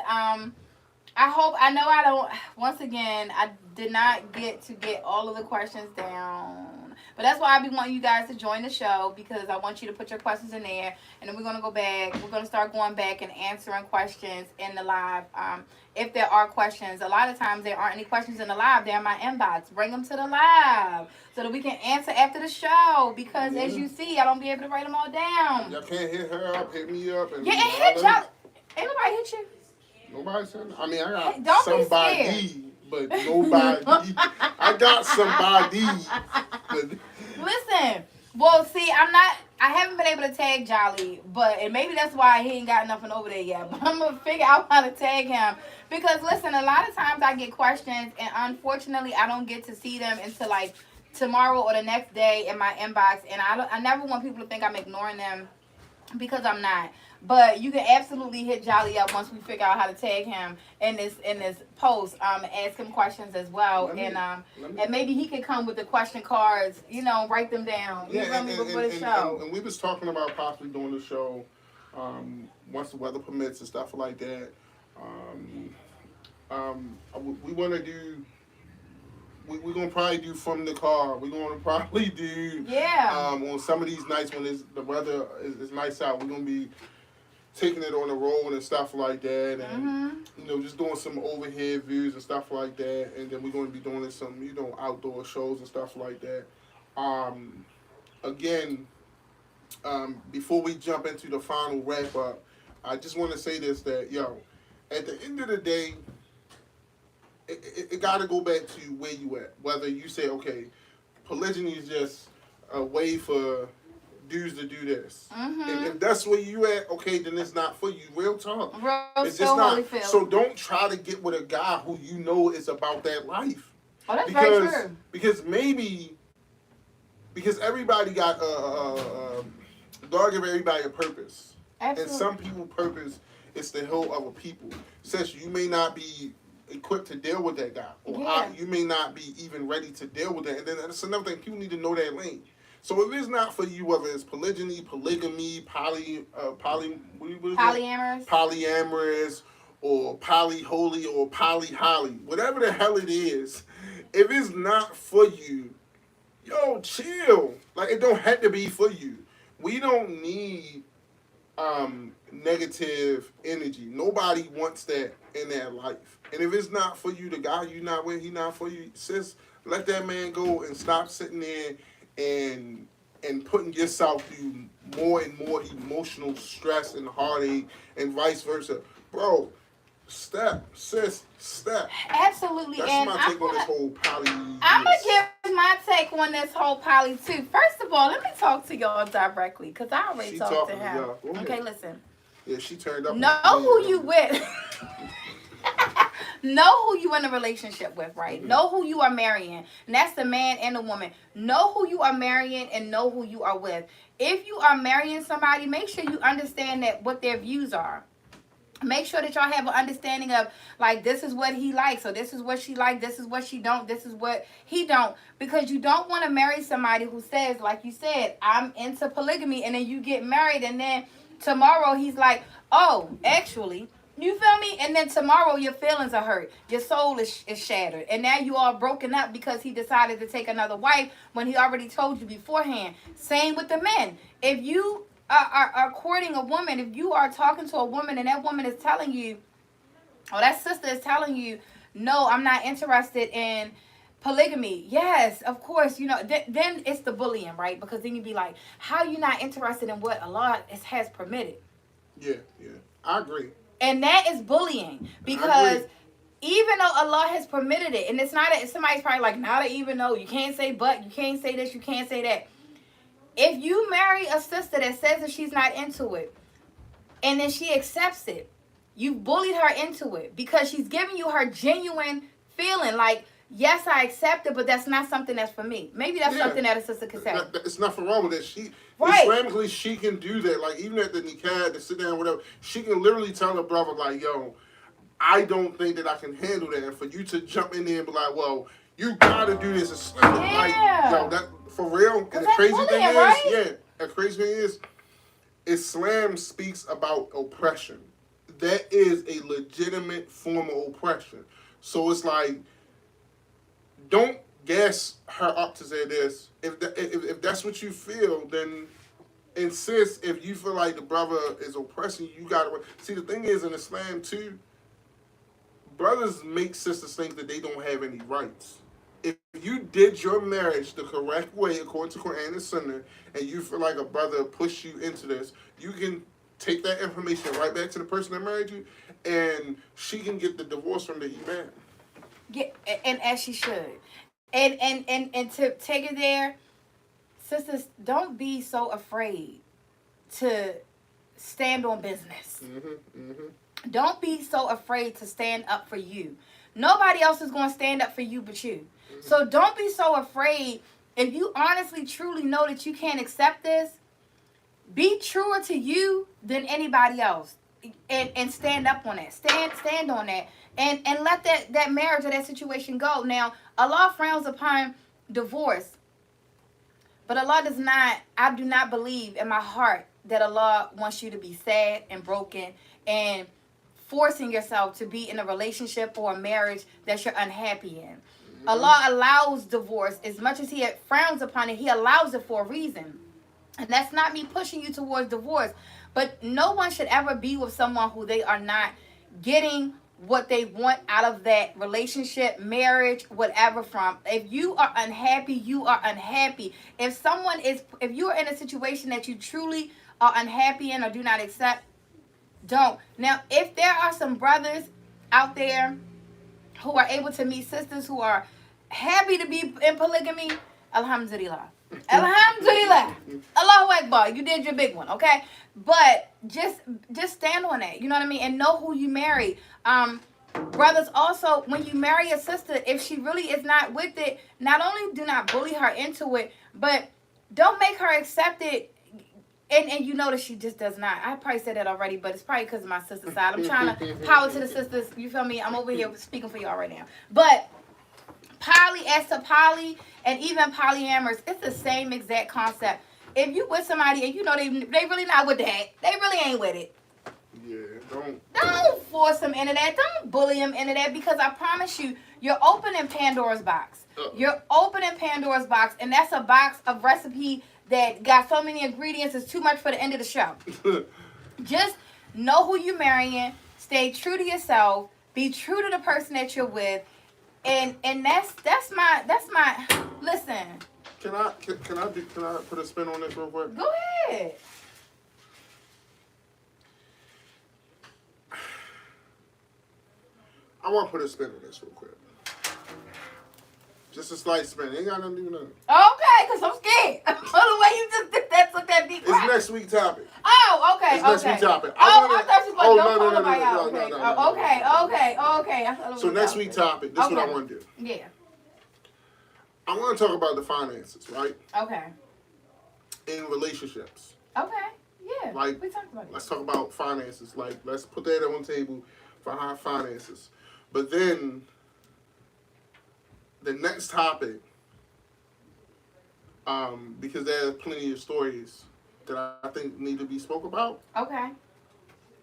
once again, I did not get all of the questions down. But that's why I be wanting you guys to join the show, because I want you to put your questions in there, and then we're going to go back. We're going to start going back and answering questions in the live. If there are questions, a lot of times there aren't any questions in the live. They're in my inbox. Bring them to the live so that we can answer after the show, because as you see, I don't be able to write them all down. Y'all can't hit her up, hit me up. And yeah, and hit y'all. Ain't nobody hit you. Nobody said. I mean, I got don't somebody, but nobody. I got somebody. But listen. Well, see, I'm not. I haven't been able to tag Jolly, and maybe that's why he ain't got nothing over there yet. But I'm gonna figure out how to tag him because listen, a lot of times I get questions, and unfortunately, I don't get to see them until like tomorrow or the next day in my inbox, and I never want people to think I'm ignoring them because I'm not. But you can absolutely hit Jolly up once we figure out how to tag him in this post. Ask him questions as well, and maybe he could come with the question cards. Write them down. You Yeah, feel me before the show. and we was talking about possibly doing the show once the weather permits and stuff like that. Um, we want to do. We're gonna probably do from the car. We're gonna probably do on some of these nights when the weather is nice out. We're gonna be taking it on the road and stuff like that, and just doing some overhead views and stuff like that. And then we're gonna be doing some outdoor shows and stuff like that. Again, before we jump into the final wrap up, I just want to say this that at the end of the day, it got to go back to where you at. Whether you say, okay, polygyny is just a way for dudes to do this. If that's where you at, okay, then it's not for you. Real talk. It's just not. So don't try to get with a guy who you know is about that life. Oh, that's very true. Because everybody got God give everybody a purpose. Absolutely. And some people's purpose is to help other people. Since you may not be equipped to deal with that guy, or you may not be even ready to deal with that. And then that's another thing. People need to know that lane. So if it's not for you, whether it's polygyny, polygamy, polyamorous, or polyholy, or polyholly, whatever the hell it is, if it's not for you, chill. Like, it don't have to be for you. We don't need negative energy. Nobody wants that in their life. And if it's not for you, the guy you not with, he not for you, sis, let that man go and stop sitting there and putting yourself through more and more emotional stress and heartache and vice versa. Bro, step. Absolutely. That's my take on this whole poly. I'm going to give my take on this whole poly too. First of all, let me talk to y'all directly because I already talked to him. Okay, listen. Yeah, she turned up. Know who you with. Know who you in a relationship with, right? Know who you are marrying. And that's the man and the woman. Know who you are marrying and know who you are with. If you are marrying somebody, make sure you understand that what their views are. Make sure that y'all have an understanding of, like, this is what he likes, so this is what she likes, this is what she don't, this is what he don't. Because you don't want to marry somebody who says, like you said, I'm into polygamy, and then you get married, and then tomorrow he's like, oh, actually, you feel me? And then tomorrow your feelings are hurt. Your soul is shattered. And now you are broken up because he decided to take another wife when he already told you beforehand. Same with the men. If you are courting a woman, if you are talking to a woman and that woman is telling you, or that sister is telling you, no, I'm not interested in polygamy. Yes, of course, then it's the bullying, right? Because then you be like, how you not interested in what Allah has permitted? Yeah, I agree. And that is bullying because even though Allah has permitted it, and it's not somebody's probably like, not even though you can't say but, you can't say this, you can't say that. If you marry a sister that says that she's not into it, and then she accepts it, you bullied her into it because she's giving you her genuine feeling like, yes, I accept it, but that's not something that's for me. Maybe that's something that a sister could say. It's nothing wrong with that. Islamically, she can do that. Like, even at the nikah, to sit down, whatever, she can literally tell her brother, like, yo, I don't think that I can handle that. And for you to jump in there and be like, well, you gotta do this. It's like, yo, that for real. And the crazy thing is, right? The crazy thing is, Islam speaks about oppression. That is a legitimate form of oppression. So it's like, don't gas her up to say this. If that's what you feel, then insist. If you feel like the brother is oppressing you, you gotta. See, the thing is, in Islam too, brothers make sisters think that they don't have any rights. If you did your marriage the correct way, according to Quran and Sunnah, and you feel like a brother pushed you into this, you can take that information right back to the person that married you, and she can get the divorce from the imam. Yeah, and as she should. And to take it there, sisters, don't be so afraid to stand on business. Don't be so afraid to stand up for you. Nobody else is going to stand up for you but you. So don't be so afraid. If you honestly, truly know that you can't accept this, be truer to you than anybody else. And stand up on that. Stand on that. And let that marriage or that situation go. Now, Allah frowns upon divorce. But Allah does not, I do not believe in my heart that Allah wants you to be sad and broken and forcing yourself to be in a relationship or a marriage that you're unhappy in. Allah allows divorce. As much as He frowns upon it, He allows it for a reason. And that's not me pushing you towards divorce. But no one should ever be with someone who they are not getting what they want out of that relationship, marriage, whatever from. If you are unhappy, you are unhappy. If you are in a situation that you truly are unhappy in or do not accept, don't. Now, if there are some brothers out there who are able to meet sisters who are happy to be in polygamy, alhamdulillah. Alhamdulillah. Allahu Akbar. You did your big one, okay? But just stand on it. You know what I mean? And know who you marry. Brothers, also, when you marry a sister, if she really is not with it, not only do not bully her into it, but don't make her accept it. And you know that she just does not. I probably said that already, but it's probably because of my sister's side. I'm trying to power to the sisters. You feel me? I'm over here speaking for y'all right now. But poly, as to poly, and even polyamorous, it's the same exact concept. If you with somebody and you know they really not with that, they really ain't with it. Yeah, don't force them into that. Don't bully them into that, because I promise you, you're opening Pandora's box. You're opening Pandora's box, and that's a box of recipe that got so many ingredients, it's too much for the end of the show. Just know who you're marrying. Stay true to yourself. Be true to the person that you're with. And that's my listen. Can I put a spin on this real quick? Go ahead. I want to put a spin on this real quick. Just a slight spin. Ain't got nothing to do with nothing. Okay, because I'm scared. The way you just did that took that deep breath. It's next week's topic. Oh, okay. It's next week's topic. I thought you was going to no. Okay. So next week's topic, this is what I want to do. Yeah. I want to talk about the finances, right? Okay. In relationships. Okay. Yeah. Like, we talked about it. Let's talk about finances. Like, let's put that on the table for high finances. But then, the next topic, because there's plenty of stories that I think need to be spoke about. Okay.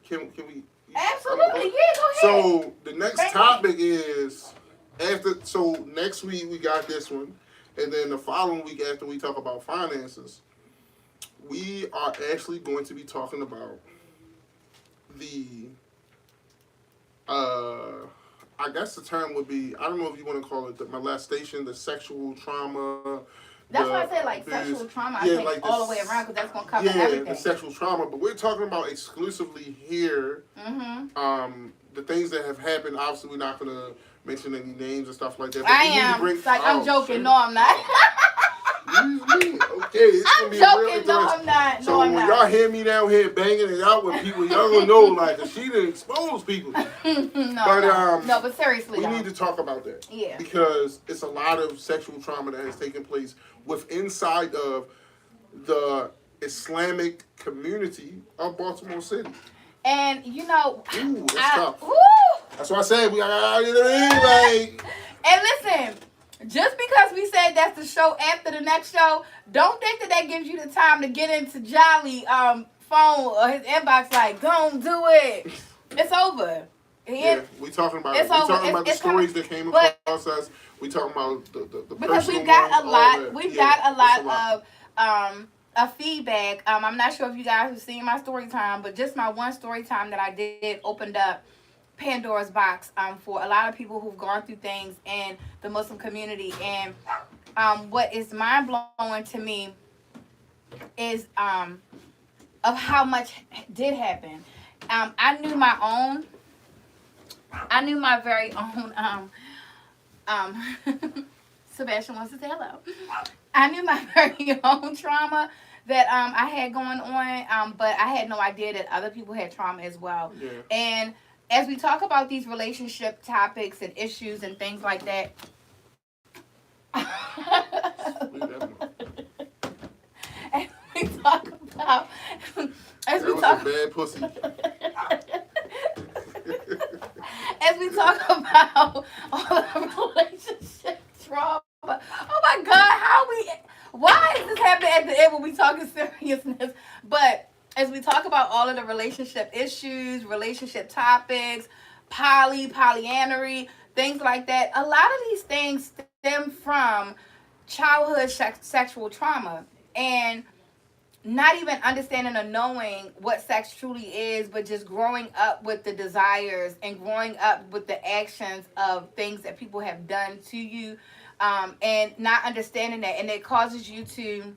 Can we? Absolutely. Yeah, go ahead. So the next topic is next week we got this one, and then the following week after we talk about finances, we are actually going to be talking about the I guess the term would be, I don't know if you want to call it the molestation, the sexual trauma. That's why I said like sexual trauma. I think like all the way around, because that's going to cover everything. Yeah, the sexual trauma. But we're talking about exclusively here. The things that have happened. Obviously, we're not going to mention any names and stuff like that. But I am. I'm joking. No, I'm not. Okay, it's gonna be joking. No, I'm not. So when y'all hear me down here banging it out with people, y'all gonna know like she done expose people. But seriously, we need to talk about that. Yeah. Because it's a lot of sexual trauma that has taken place inside of the Islamic community of Baltimore City. And you know, that's tough. That's why I said we gotta like. And listen. Just because we said that's the show after the next show, don't think that gives you the time to get into Jolly phone or his inbox like, don't do it. It's over. Yeah, we talking about it. We talking about the stories that came across us. We talking about the because personal we've got ones, a lot. We've got a lot of feedback. I'm not sure if you guys have seen my story time, but just my one story time that I did opened up Pandora's box for a lot of people who've gone through things in the Muslim community. And what is mind blowing to me is of how much did happen. I knew my very own Sebastian wants to say hello. I knew my very own trauma that I had going on, but I had no idea that other people had trauma as well. Yeah. And as we talk about these relationship topics and issues and things like that, Leave that one. as we talk about, as That we was talk, a bad pussy. as we talk about all the relationship trauma. Oh my God, why is this happening at the end when we talking seriousness? But as we talk about all of the relationship issues, relationship topics, polyamory, things like that, a lot of these things stem from childhood sexual trauma. And not even understanding or knowing what sex truly is, but just growing up with the desires and growing up with the actions of things that people have done to you, and not understanding that. And it causes you to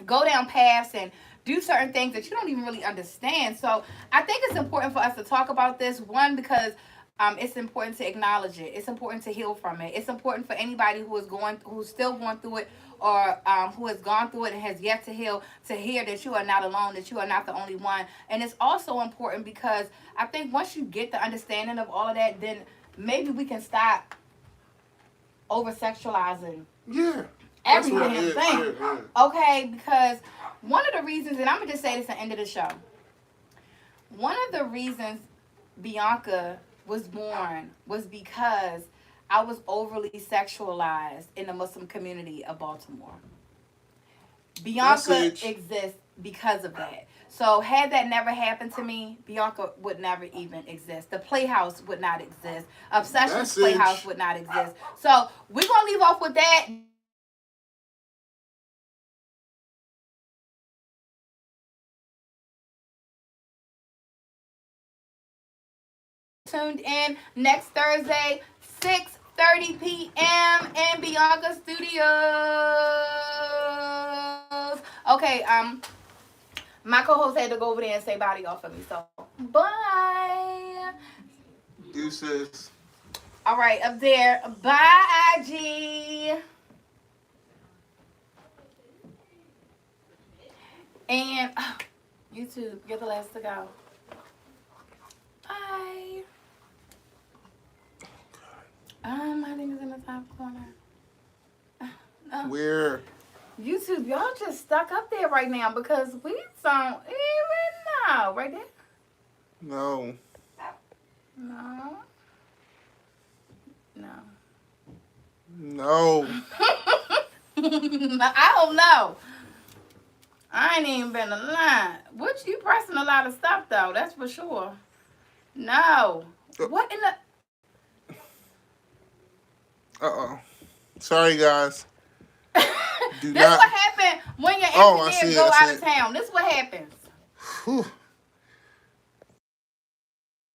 go down paths and do certain things that you don't even really understand. So I think it's important for us to talk about this. One, because it's important to acknowledge it. It's important to heal from it. It's important for anybody who's still going through it, or who has gone through it and has yet to heal, to hear that you are not alone, that you are not the only one. And it's also important because I think once you get the understanding of all of that, then maybe we can stop over sexualizing Yeah. every That's what damn it is. thing. Yeah. Okay, because one of the reasons, and I'm gonna just say this at the end of the show, one of the reasons Beyonka was born was because I was overly sexualized in the Muslim community of Baltimore. Beyonka Message. exists because of that. So had that never happened to me, Beyonka would never even exist. The Playhouse would not exist. Obsessions Message. Playhouse would not exist. So we're gonna leave off with that. Tuned in next Thursday, 6:30 p.m. in Beyonka Studios. Okay, my co-host had to go over there and say bye to y'all for me. So bye. Deuces. All right, up there. Bye, IG. And YouTube, you're the last to go. Bye. My name is in the top corner. Where? YouTube, y'all just stuck up there right now because we don't even know. Right there? No. No. No. No. I don't know. I ain't even been aligned. What you pressing a lot of stuff though, that's for sure. No. What in the Uh-oh. Sorry, guys. This what happened when your engineers go out of town. This what happens. Whew.